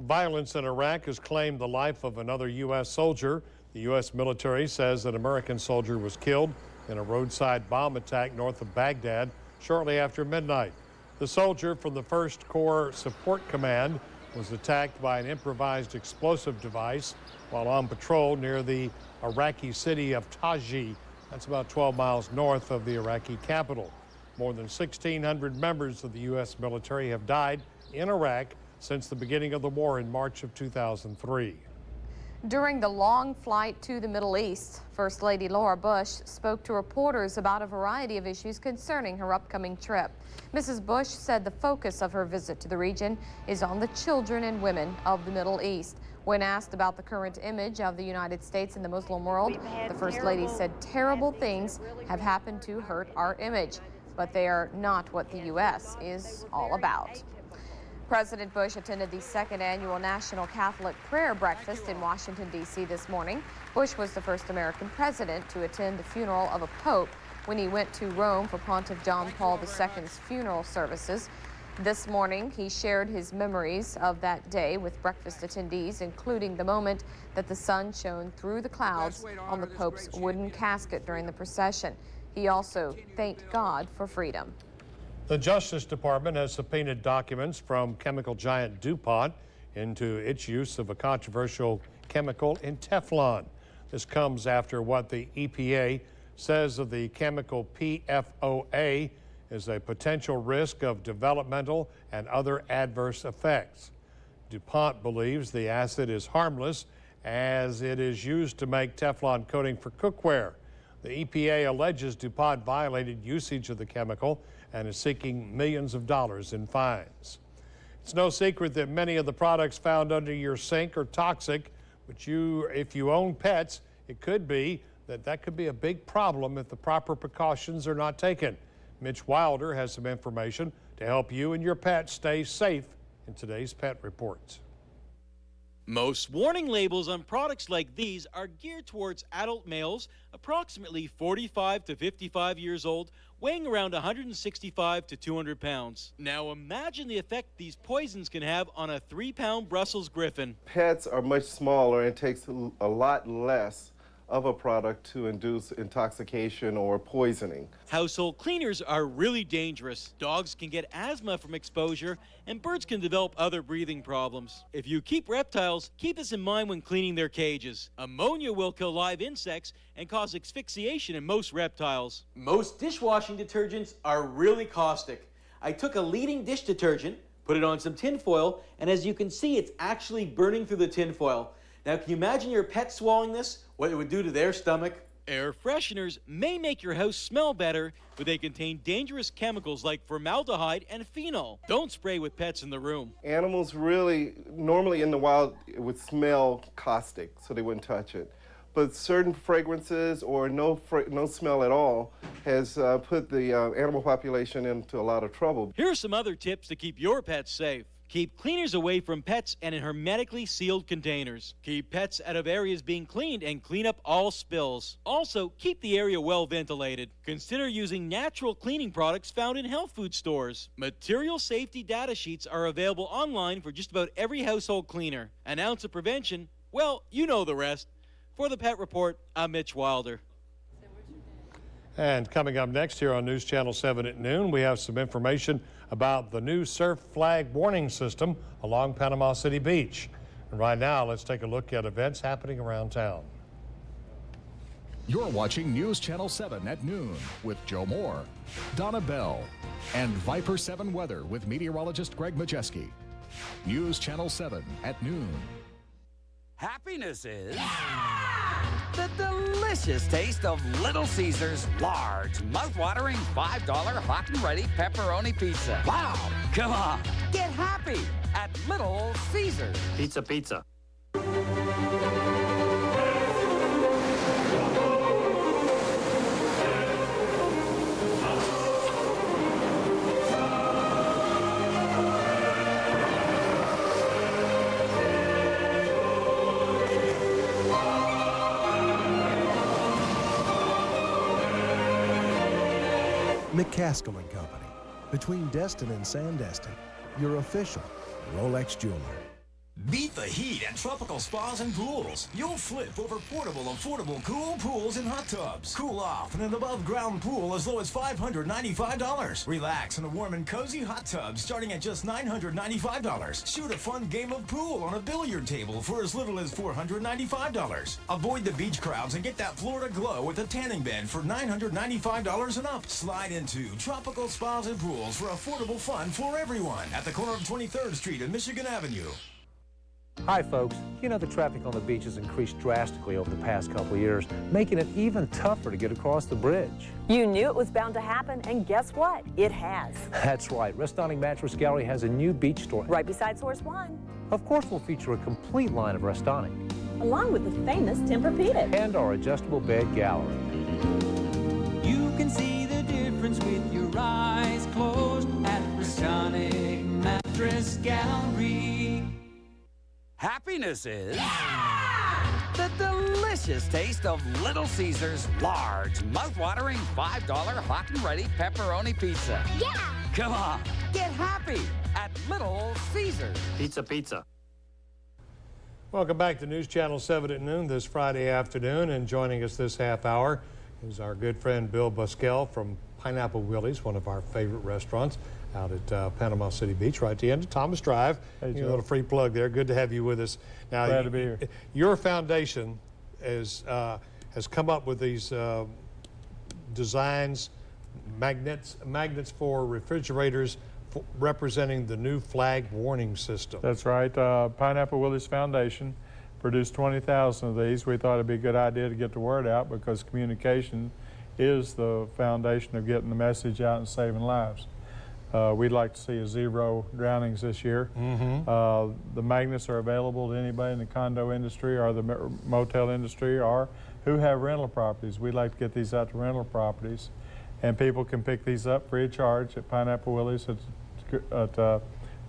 Violence in Iraq has claimed the life of another U.S. soldier. The U.S. military says an American soldier was killed in a roadside bomb attack north of Baghdad shortly after midnight. The soldier from the 1st Corps Support Command was attacked by an improvised explosive device while on patrol near the Iraqi city of Taji. That's about 12 miles north of the Iraqi capital. More than 1,600 members of the U.S. military have died in Iraq since the beginning of the war in March of 2003. During the long flight to the Middle East, First Lady Laura Bush spoke to reporters about a variety of issues concerning her upcoming trip. Mrs. Bush said the focus of her visit to the region is on the children and women of the Middle East. When asked about the current image of the United States in the Muslim world, the First Lady said terrible things have happened to hurt our image, but they are not what the U.S. is all about. President Bush attended the 2nd annual National Catholic Prayer Breakfast in Washington, D.C. this morning. Bush was the first American president to attend the funeral of a pope when he went to Rome for Pontiff John Paul II's funeral services. This morning, he shared his memories of that day with breakfast attendees, including the moment that the sun shone through the clouds on the Pope's wooden casket during the procession. He also thanked God for freedom. The Justice Department has subpoenaed documents from chemical giant DuPont into its use of a controversial chemical in Teflon. This comes after what the EPA says of the chemical PFOA is a potential risk of developmental and other adverse effects. DuPont believes the acid is harmless as it is used to make Teflon coating for cookware. The EPA alleges DuPont violated usage of the chemical and is seeking millions of dollars in fines. It's no secret that many of the products found under your sink are toxic, but if you own pets, it could be that could be a big problem if the proper precautions are not taken. Mitch Wilder has some information to help you and your pet stay safe in today's Pet Reports. Most warning labels on products like these are geared towards adult males, approximately 45 to 55 years old, weighing around 165 to 200 pounds. Now imagine the effect these poisons can have on a 3-pound Brussels Griffon. Pets are much smaller and it takes a lot less of a product to induce intoxication or poisoning. Household cleaners are really dangerous. Dogs can get asthma from exposure, and birds can develop other breathing problems. If you keep reptiles, keep this in mind when cleaning their cages. Ammonia will kill live insects and cause asphyxiation in most reptiles. Most dishwashing detergents are really caustic. I took a leading dish detergent, put it on some tin foil, and as you can see, it's actually burning through the tin foil. Now, can you imagine your pet swallowing this? What it would do to their stomach? Air fresheners may make your house smell better, but they contain dangerous chemicals like formaldehyde and phenol. Don't spray with pets in the room. Animals really, normally in the wild, it would smell caustic, so they wouldn't touch it. But certain fragrances or no smell at all has put the animal population into a lot of trouble. Here are some other tips to keep your pets safe. Keep cleaners away from pets and in hermetically sealed containers. Keep pets out of areas being cleaned and clean up all spills. Also, keep the area well ventilated. Consider using natural cleaning products found in health food stores. Material safety data sheets are available online for just about every household cleaner. An ounce of prevention, well, you know the rest. For the Pet Report, I'm Mitch Wilder. And coming up next here on News Channel 7 at noon, we have some information about the new surf flag warning system along Panama City Beach. And right now, let's take a look at events happening around town. You're watching News Channel 7 at noon with Joe Moore, Donna Bell, and Viper 7 Weather with meteorologist Greg Majeski. News Channel 7 at noon. Happiness is the delicious taste of Little Caesars large, mouth-watering $5 hot and ready pepperoni pizza. Wow! Come on, get happy at Little Caesars. Pizza, pizza. McCaskill & Company. Between Destin and Sandestin, your official Rolex jeweler. Beat the heat at Tropical Spas and Pools. You'll flip over portable, affordable, cool pools and hot tubs. Cool off in an above-ground pool as low as $595. Relax in a warm and cozy hot tub starting at just $995. Shoot a fun game of pool on a billiard table for as little as $495. Avoid the beach crowds and get that Florida glow with a tanning bed for $995 and up. Slide into Tropical Spas and Pools for affordable fun for everyone at the corner of 23rd Street and Michigan Avenue. Hi folks, you know the traffic on the beach has increased drastically over the past couple of years, making it even tougher to get across the bridge. You knew it was bound to happen, and guess what? It has. That's right, Restonic Mattress Gallery has a new beach store. Right beside Source One. Of course we'll feature a complete line of Restonic. Along with the famous Tempur-Pedic. And our adjustable bed gallery. You can see the difference with your eyes closed at Restonic Mattress Gallery. Happiness is the delicious taste of Little Caesars large, mouth-watering $5 hot and ready pepperoni pizza. Yeah! Come on, get happy at Little Caesars. Pizza, pizza. Welcome back to News Channel 7 at noon this Friday afternoon, and joining us this half hour is our good friend Bill Buskell from Pineapple Willie's, one of our favorite restaurants out at Panama City Beach, right at the end of Thomas Drive. Hey, you know, a little free plug there. Good to have you with us. Now, glad to be here. Your foundation has come up with these designs, magnets for refrigerators representing the new flag warning system. That's right. Pineapple Willie's Foundation produced 20,000 of these. We thought it'd be a good idea to get the word out because communication is the foundation of getting the message out and saving lives. We'd like to see a 0 drownings this year. The magnets are available to anybody in the condo industry or the motel industry or who have rental properties. We'd like to get these out to rental properties. And people can pick these up free of charge at Pineapple Willie's at a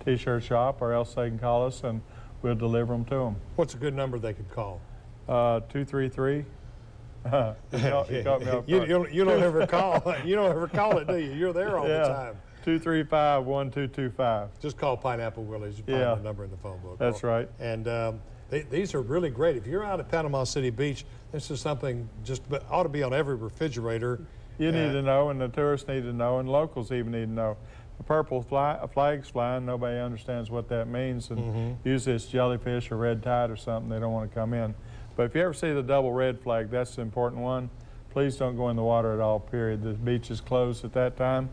T-shirt shop, or else they can call us and we'll deliver them to them. What's a good number they could call? 233. You don't ever call. You don't ever call it, do you? You're there all the time. 235-1225. Just call Pineapple Willie's. You find the number in the phone book. That's right. And these are really great. If you're out at Panama City Beach, this is something just ought to be on every refrigerator. You need to know, and the tourists need to know, and locals even need to know. The purple flag's flying. Nobody understands what that means, and usually it's jellyfish or red tide or something. They don't want to come in. But if you ever see the double red flag, that's the important one. Please don't go in the water at all, period. The beach is closed at that time,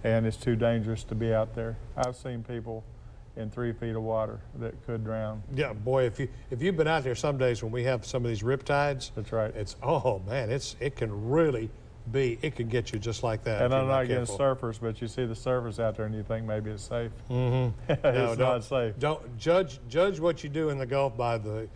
and it's too dangerous to be out there. I've seen people in 3 feet of water that could drown. Yeah, boy, if you've been out there some days when we have some of these rip tides, that's right. It's, oh man, it can really be, it can get you just like that. And I'm not against surfers, but you see the surfers out there and you think maybe it's safe. It's not safe. Don't judge what you do in the Gulf by the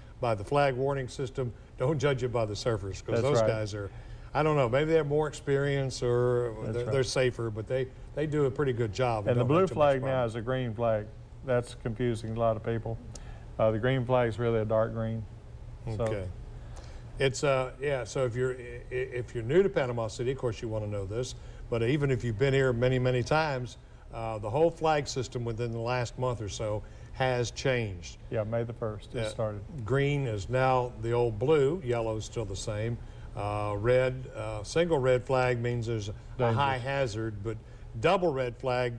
flag warning system. Don't judge it by the surfers, because those guys are, I don't know, maybe they have more experience or they're safer, but they do a pretty good job. And the blue flag now is a green flag. That's confusing a lot of people. The green flag is really a dark green. Okay. It's yeah. So if you're new to Panama City, of course you want to know this. But even if you've been here many times, the whole flag system within the last month or so has changed. Yeah, May the 1st it started. Green is now the old blue. Yellow is still the same. Single red flag means there's a high hazard, but double red flag,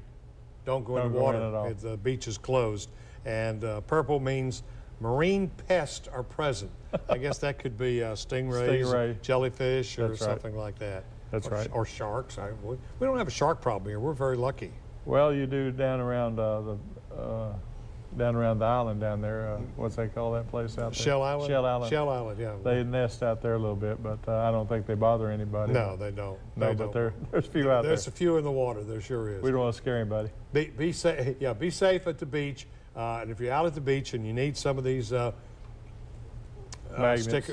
don't go in the water. At all. The beach is closed. And purple means marine pests are present. I guess that could be stingrays, jellyfish, or something like that. That's right. Or sharks. We don't have a shark problem here. We're very lucky. Well, you do down around the island down there. What's they call that place out there? Shell Island? Shell Island. Shell Island, yeah. They nest out there a little bit, but I don't think they bother anybody. No, they don't. No, but there's a few out there. There's a few in the water. There sure is. We don't want to scare anybody. Be safe. Yeah, be safe at the beach. And if you're out at the beach and you need some of these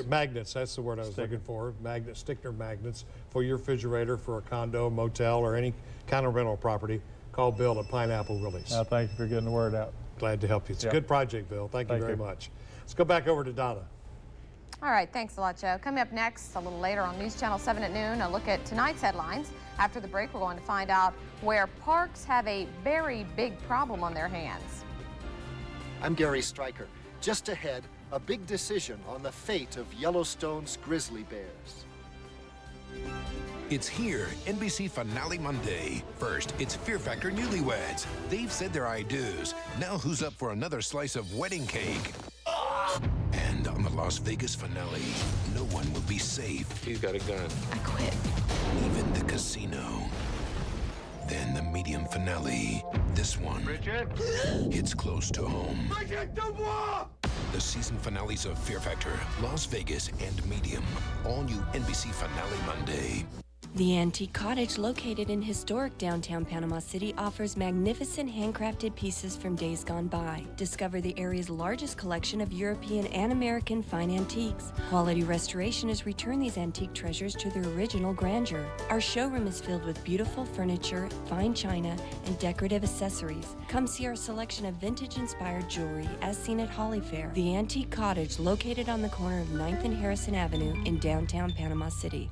magnets, that's the word I was looking for. Sticker magnets for your refrigerator, for a condo, motel, or any kind of rental property. Call Bill at Pineapple Willie's. Thank you for getting the word out. Glad to help you. It's a good project, Bill. Thank you very much. Let's go back over to Donna. All right, thanks a lot, Joe. Coming up next, a little later on News Channel 7 at noon, a look at tonight's headlines. After the break, we're going to find out where parks have a very big problem on their hands. I'm Gary Stryker. Just ahead, a big decision on the fate of Yellowstone's grizzly bears. It's here, NBC Finale Monday. First, it's Fear Factor newlyweds. They've said their I do's. Now who's up for another slice of wedding cake? And on the Las Vegas finale, no one will be safe. He's got a gun. I quit. Even the casino. Then the medium finale. This one hits close to home. The season finales of Fear Factor, Las Vegas, and Medium. All new NBC Finale Monday. The Antique Cottage, located in historic downtown Panama City, offers magnificent handcrafted pieces from days gone by. Discover the area's largest collection of European and American fine antiques. Quality restoration has returned these antique treasures to their original grandeur. Our showroom is filled with beautiful furniture, fine china, and decorative accessories. Come see our selection of vintage-inspired jewelry as seen at Holly Fair. The Antique Cottage, located on the corner of 9th and Harrison Avenue in downtown Panama City.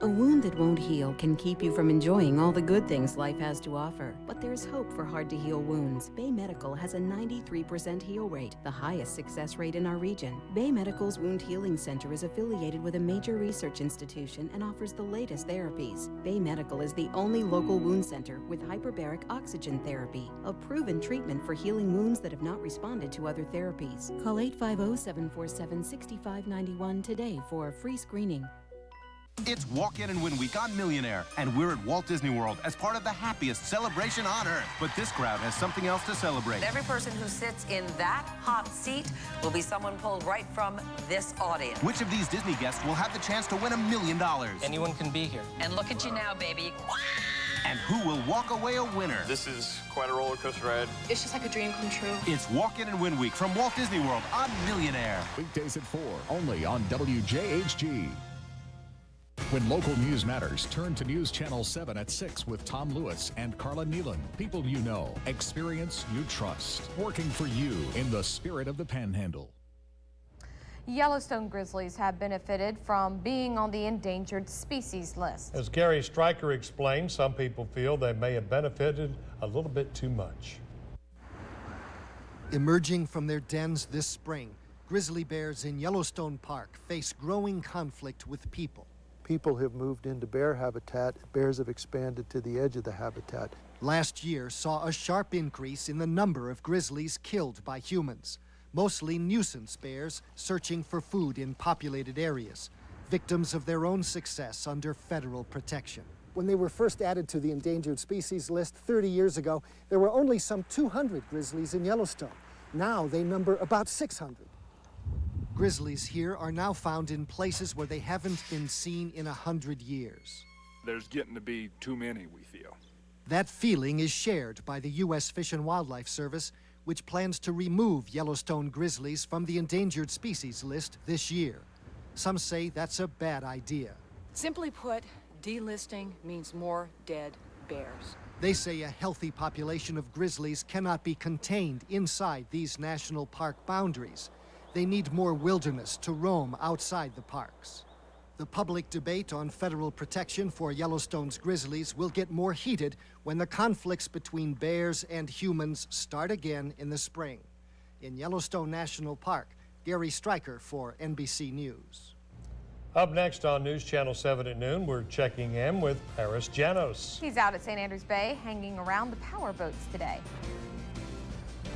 A wound that won't heal can keep you from enjoying all the good things life has to offer. But there's hope for hard-to-heal wounds. Bay Medical has a 93% heal rate, the highest success rate in our region. Bay Medical's Wound Healing Center is affiliated with a major research institution and offers the latest therapies. Bay Medical is the only local wound center with hyperbaric oxygen therapy, a proven treatment for healing wounds that have not responded to other therapies. Call 850-747-6591 today for a free screening. It's Walk-In and Win Week on Millionaire, and we're at Walt Disney World as part of the happiest celebration on Earth. But this crowd has something else to celebrate. Every person who sits in that hot seat will be someone pulled right from this audience. Which of these Disney guests will have the chance to win $1 million? Anyone can be here. And look at you now, baby. And who will walk away a winner? This is quite a roller coaster ride. It's just like a dream come true. It's Walk-In and Win Week from Walt Disney World on Millionaire. Weekdays at 4, only on WJHG. When local news matters, turn to News Channel 7 at 6 with Tom Lewis and Carla Nealon. People you know, experience you trust. Working for you in the spirit of the Panhandle. Yellowstone grizzlies have benefited from being on the endangered species list. As Gary Stryker explained, some people feel they may have benefited a little bit too much. Emerging from their dens this spring, grizzly bears in Yellowstone Park face growing conflict with people. People have moved into bear habitat. Bears have expanded to the edge of the habitat. Last year saw a sharp increase in the number of grizzlies killed by humans, mostly nuisance bears searching for food in populated areas, victims of their own success under federal protection. When they were first added to the endangered species list 30 years ago, there were only some 200 grizzlies in Yellowstone. Now they number about 600. Grizzlies here are now found in places where they haven't been seen in 100 years. There's getting to be too many, we feel. That feeling is shared by the U.S. Fish and Wildlife Service, which plans to remove Yellowstone grizzlies from the endangered species list this year. Some say that's a bad idea. Simply put, delisting means more dead bears. They say a healthy population of grizzlies cannot be contained inside these national park boundaries. They need more wilderness to roam outside the parks. The public debate on federal protection for Yellowstone's grizzlies will get more heated when the conflicts between bears and humans start again in the spring. In Yellowstone National Park, Gary Stryker for NBC News. Up next on News Channel 7 at noon, we're checking in with Paris Janos. He's out at St. Andrews Bay hanging around the power boats today.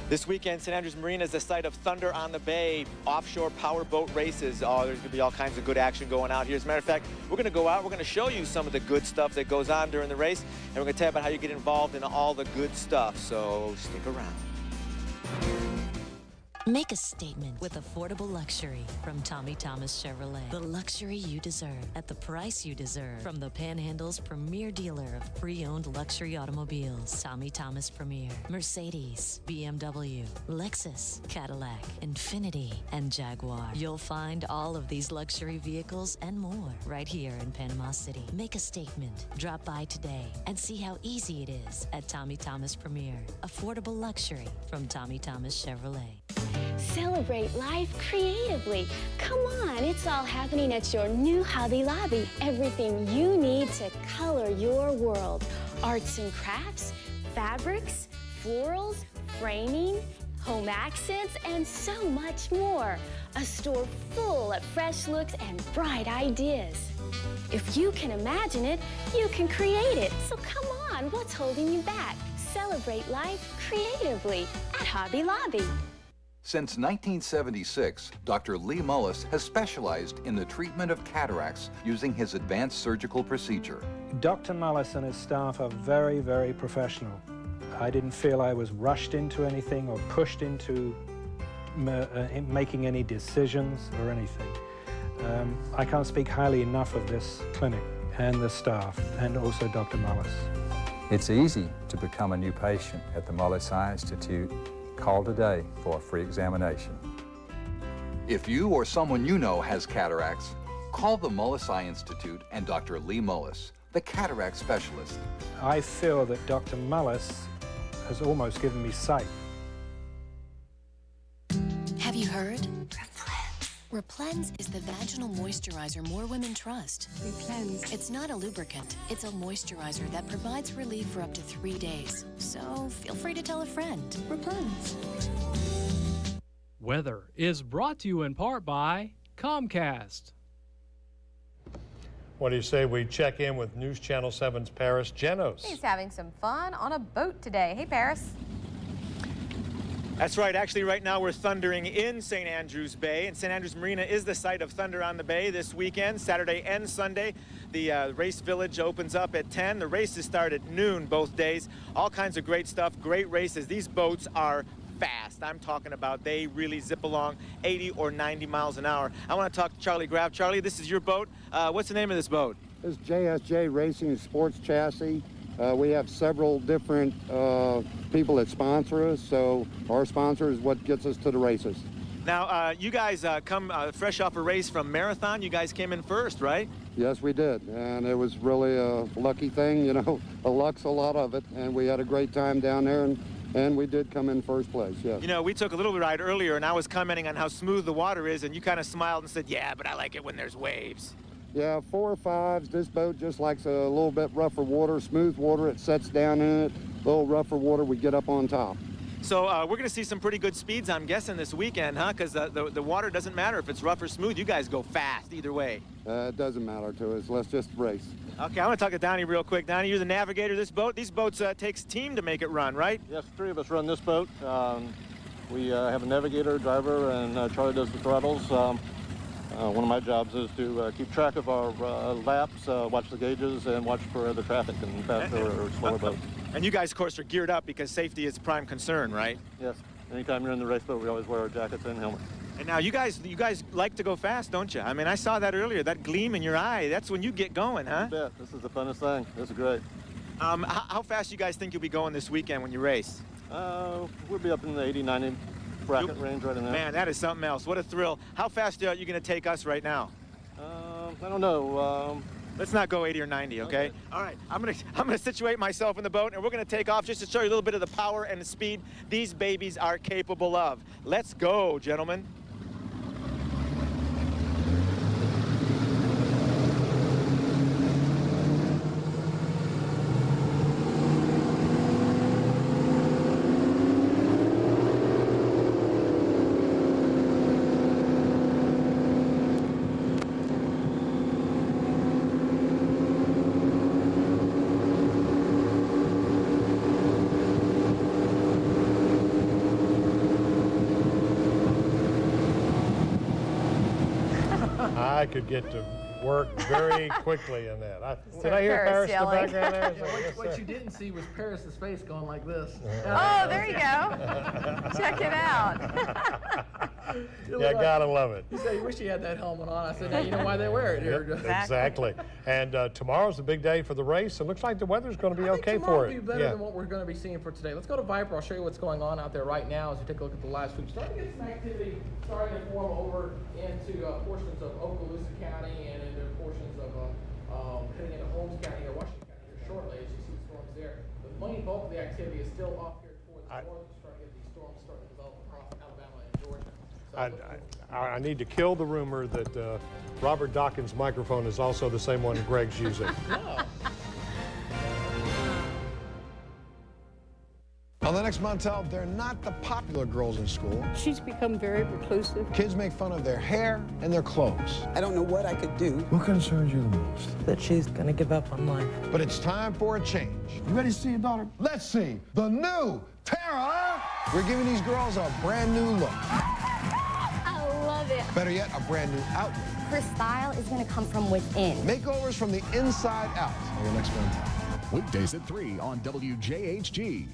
This weekend, St. Andrews Marina is the site of Thunder on the Bay offshore power boat races. Oh, there's going to be all kinds of good action going out here. As a matter of fact, we're going to go out, we're going to show you some of the good stuff that goes on during the race, and we're going to tell you about how you get involved in all the good stuff, so stick around. Make a statement with affordable luxury from Tommy Thomas Chevrolet. The luxury you deserve at the price you deserve from the Panhandle's premier dealer of pre-owned luxury automobiles. Tommy Thomas Premier, Mercedes, BMW, Lexus, Cadillac, Infiniti, and Jaguar. You'll find all of these luxury vehicles and more right here in Panama City. Make a statement. Drop by today and see how easy it is at Tommy Thomas Premier. Affordable luxury from Tommy Thomas Chevrolet. Celebrate life creatively. Come on, it's all happening at your new Hobby Lobby. Everything you need to color your world. Arts and crafts, fabrics, florals, framing, home accents, and so much more. A store full of fresh looks and bright ideas. If you can imagine it, you can create it. So come on, what's holding you back? Celebrate life creatively at Hobby Lobby. Since 1976, Dr. Lee Mullis has specialized in the treatment of cataracts using his advanced surgical procedure. Dr. Mullis and his staff are very, very professional. I didn't feel I was rushed into anything or pushed into making any decisions or anything. I can't speak highly enough of this clinic and the staff, and also Dr. Mullis. It's easy to become a new patient at the Mullis Eye Institute. Call today for a free examination. If you or someone you know has cataracts, call the Mullis Eye Institute and Dr. Lee Mullis, the cataract specialist. I feel that Dr. Mullis has almost given me sight. Have you heard? Replens is the vaginal moisturizer more women trust. Replens. It's not a lubricant. It's a moisturizer that provides relief for up to 3 days. So feel free to tell a friend. Replens. Weather is brought to you in part by Comcast. What do you say we check in with News Channel 7's Paris Janos? He's having some fun on a boat today. Hey, Paris. That's right. Actually, right now we're thundering in St. Andrews Bay, and St. Andrews Marina is the site of Thunder on the Bay this weekend, Saturday and Sunday. The race village opens up at 10. The races start at noon both days. All kinds of great stuff, great races. These boats are fast. I'm talking about they really zip along 80 or 90 miles an hour. I want to talk to Charlie Graff. Charlie, this is your boat. What's the name of this boat? This is JSJ Racing Sports Chassis. We have several different people that sponsor us, so our sponsor is what gets us to the races. Now, you guys come fresh off a race from Marathon. You guys came in first, right? Yes, we did, and it was really a lucky thing, you know. A luck's a lot of it, and we had a great time down there, and we did come in first place, yes. You know, we took a little ride earlier, and I was commenting on how smooth the water is, and you kind of smiled and said, yeah, but I like it when there's waves. Yeah, 4 or 5s. This boat just likes a little bit rougher water, smooth water. It sets down in it. A little rougher water, we get up on top. So we're going to see some pretty good speeds, I'm guessing, this weekend, huh? Because the water doesn't matter if it's rough or smooth. You guys go fast either way. It doesn't matter to us. Let's just race. Okay, I want to talk to Donnie real quick. Donnie, you're the navigator of this boat. These boats takes team to make it run, right? Yes, 3 of us run this boat. We have a navigator, driver, and Charlie does the throttles. One of my jobs is to keep track of our laps, watch the gauges, and watch for the traffic and faster or slower boats. And you guys, of course, are geared up because safety is a prime concern, right? Yes. Anytime you're in the race boat, we always wear our jackets and helmets. And now you guys like to go fast, don't you? I mean, I saw that earlier, that gleam in your eye. That's when you get going, huh? Yeah, this is the funnest thing. This is great. How fast do you guys think you'll be going this weekend when you race? We'll be up in the 80, 90 bracket range right in there. Man, that is something else. What a thrill. How fast are you going to take us right now? I don't know. Let's not go 80 or 90, okay? All right, I'm gonna situate myself in the boat, and we're gonna take off just to show you a little bit of the power and the speed these babies are capable of. Let's go, gentlemen. I could get to work very quickly in that. Did I hear Paris Paris in the yelling. background there? Yeah, what you didn't see was Paris's face going like this. Oh, there you go. Check it out. Yeah, gotta love it. He said he wished he had that helmet on. I said, now you know why they wear it here. Yep, exactly. And tomorrow's the big day for the race. It looks like the weather's going to be okay tomorrow for it. will be better than what we're going to be seeing for today. Let's go to Viper. I'll show you what's going on out there right now as we take a look at the live stream. Starting to get some activity starting to form over into portions of Okaloosa County and into portions of heading into Holmes County or Washington County here shortly as you see storms there. The main bulk of the activity is still off here towards the north. We're starting to get these storms starting to develop across Alabama and Georgia. I need to kill the rumor that Robert Dawkins' microphone is also the same one Greg's using. On the next Montel, they're not the popular girls in school. She's become very reclusive. Kids make fun of their hair and their clothes. I don't know what I could do. What concerns you the most? That she's gonna give up on life. But it's time for a change. You ready to see your daughter? Let's see the new Tara. We're giving these girls a brand new look. I love it. Better yet, a brand new outlook. Her style is gonna come from within. Makeovers from the inside out. On the next Montel. Weekdays at 3 on WJHG.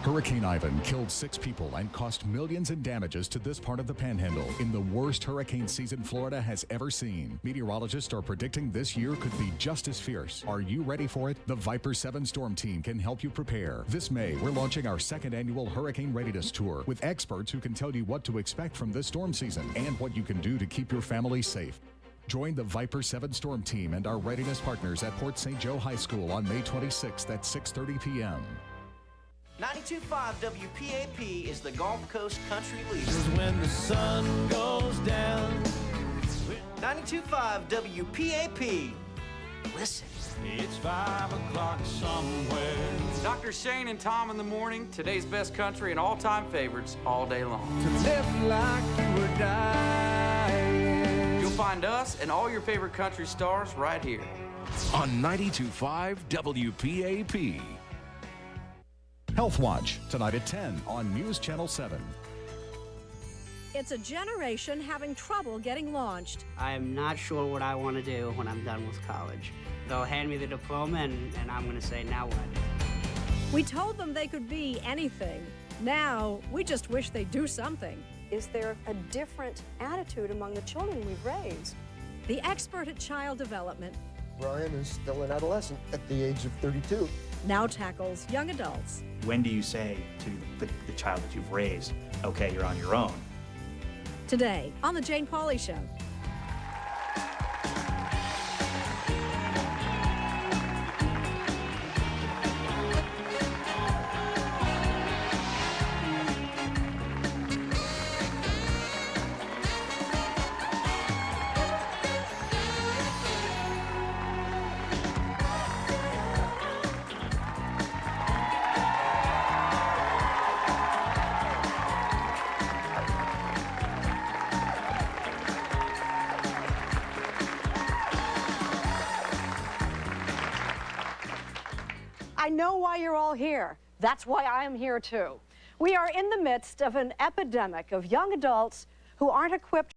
Hurricane Ivan killed 6 people and cost millions in damages to this part of the Panhandle in the worst hurricane season Florida has ever seen. Meteorologists are predicting this year could be just as fierce. Are you ready for it? The Viper 7 Storm Team can help you prepare. This May, we're launching our 2nd annual Hurricane Readiness Tour with experts who can tell you what to expect from this storm season and what you can do to keep your family safe. Join the Viper 7 Storm Team and our readiness partners at Port St. Joe High School on May 26th at 6:30 p.m. 92.5 WPAP is the Gulf Coast Country Leader. When the sun goes down. 92.5 WPAP. Listen. It's 5 o'clock somewhere. Dr. Shane and Tom in the morning, today's best country and all-time favorites all day long. To live like you were dying. You'll find us and all your favorite country stars right here. On 92.5 WPAP. Health Watch, tonight at 10 on NewsChannel 7. It's a generation having trouble getting launched. I am not sure what I want to do when I'm done with college. They'll hand me the diploma and I'm going to say, now what? We told them they could be anything. Now, we just wish they'd do something. Is there a different attitude among the children we've raised? The expert at child development, Brian is still an adolescent at the age of 32. now tackles young adults. When do you say to the child that you've raised, okay, you're on your own? Today on The Jane Pauley Show. I know why you're all here. That's why I am here too. We are in the midst of an epidemic of young adults who aren't equipped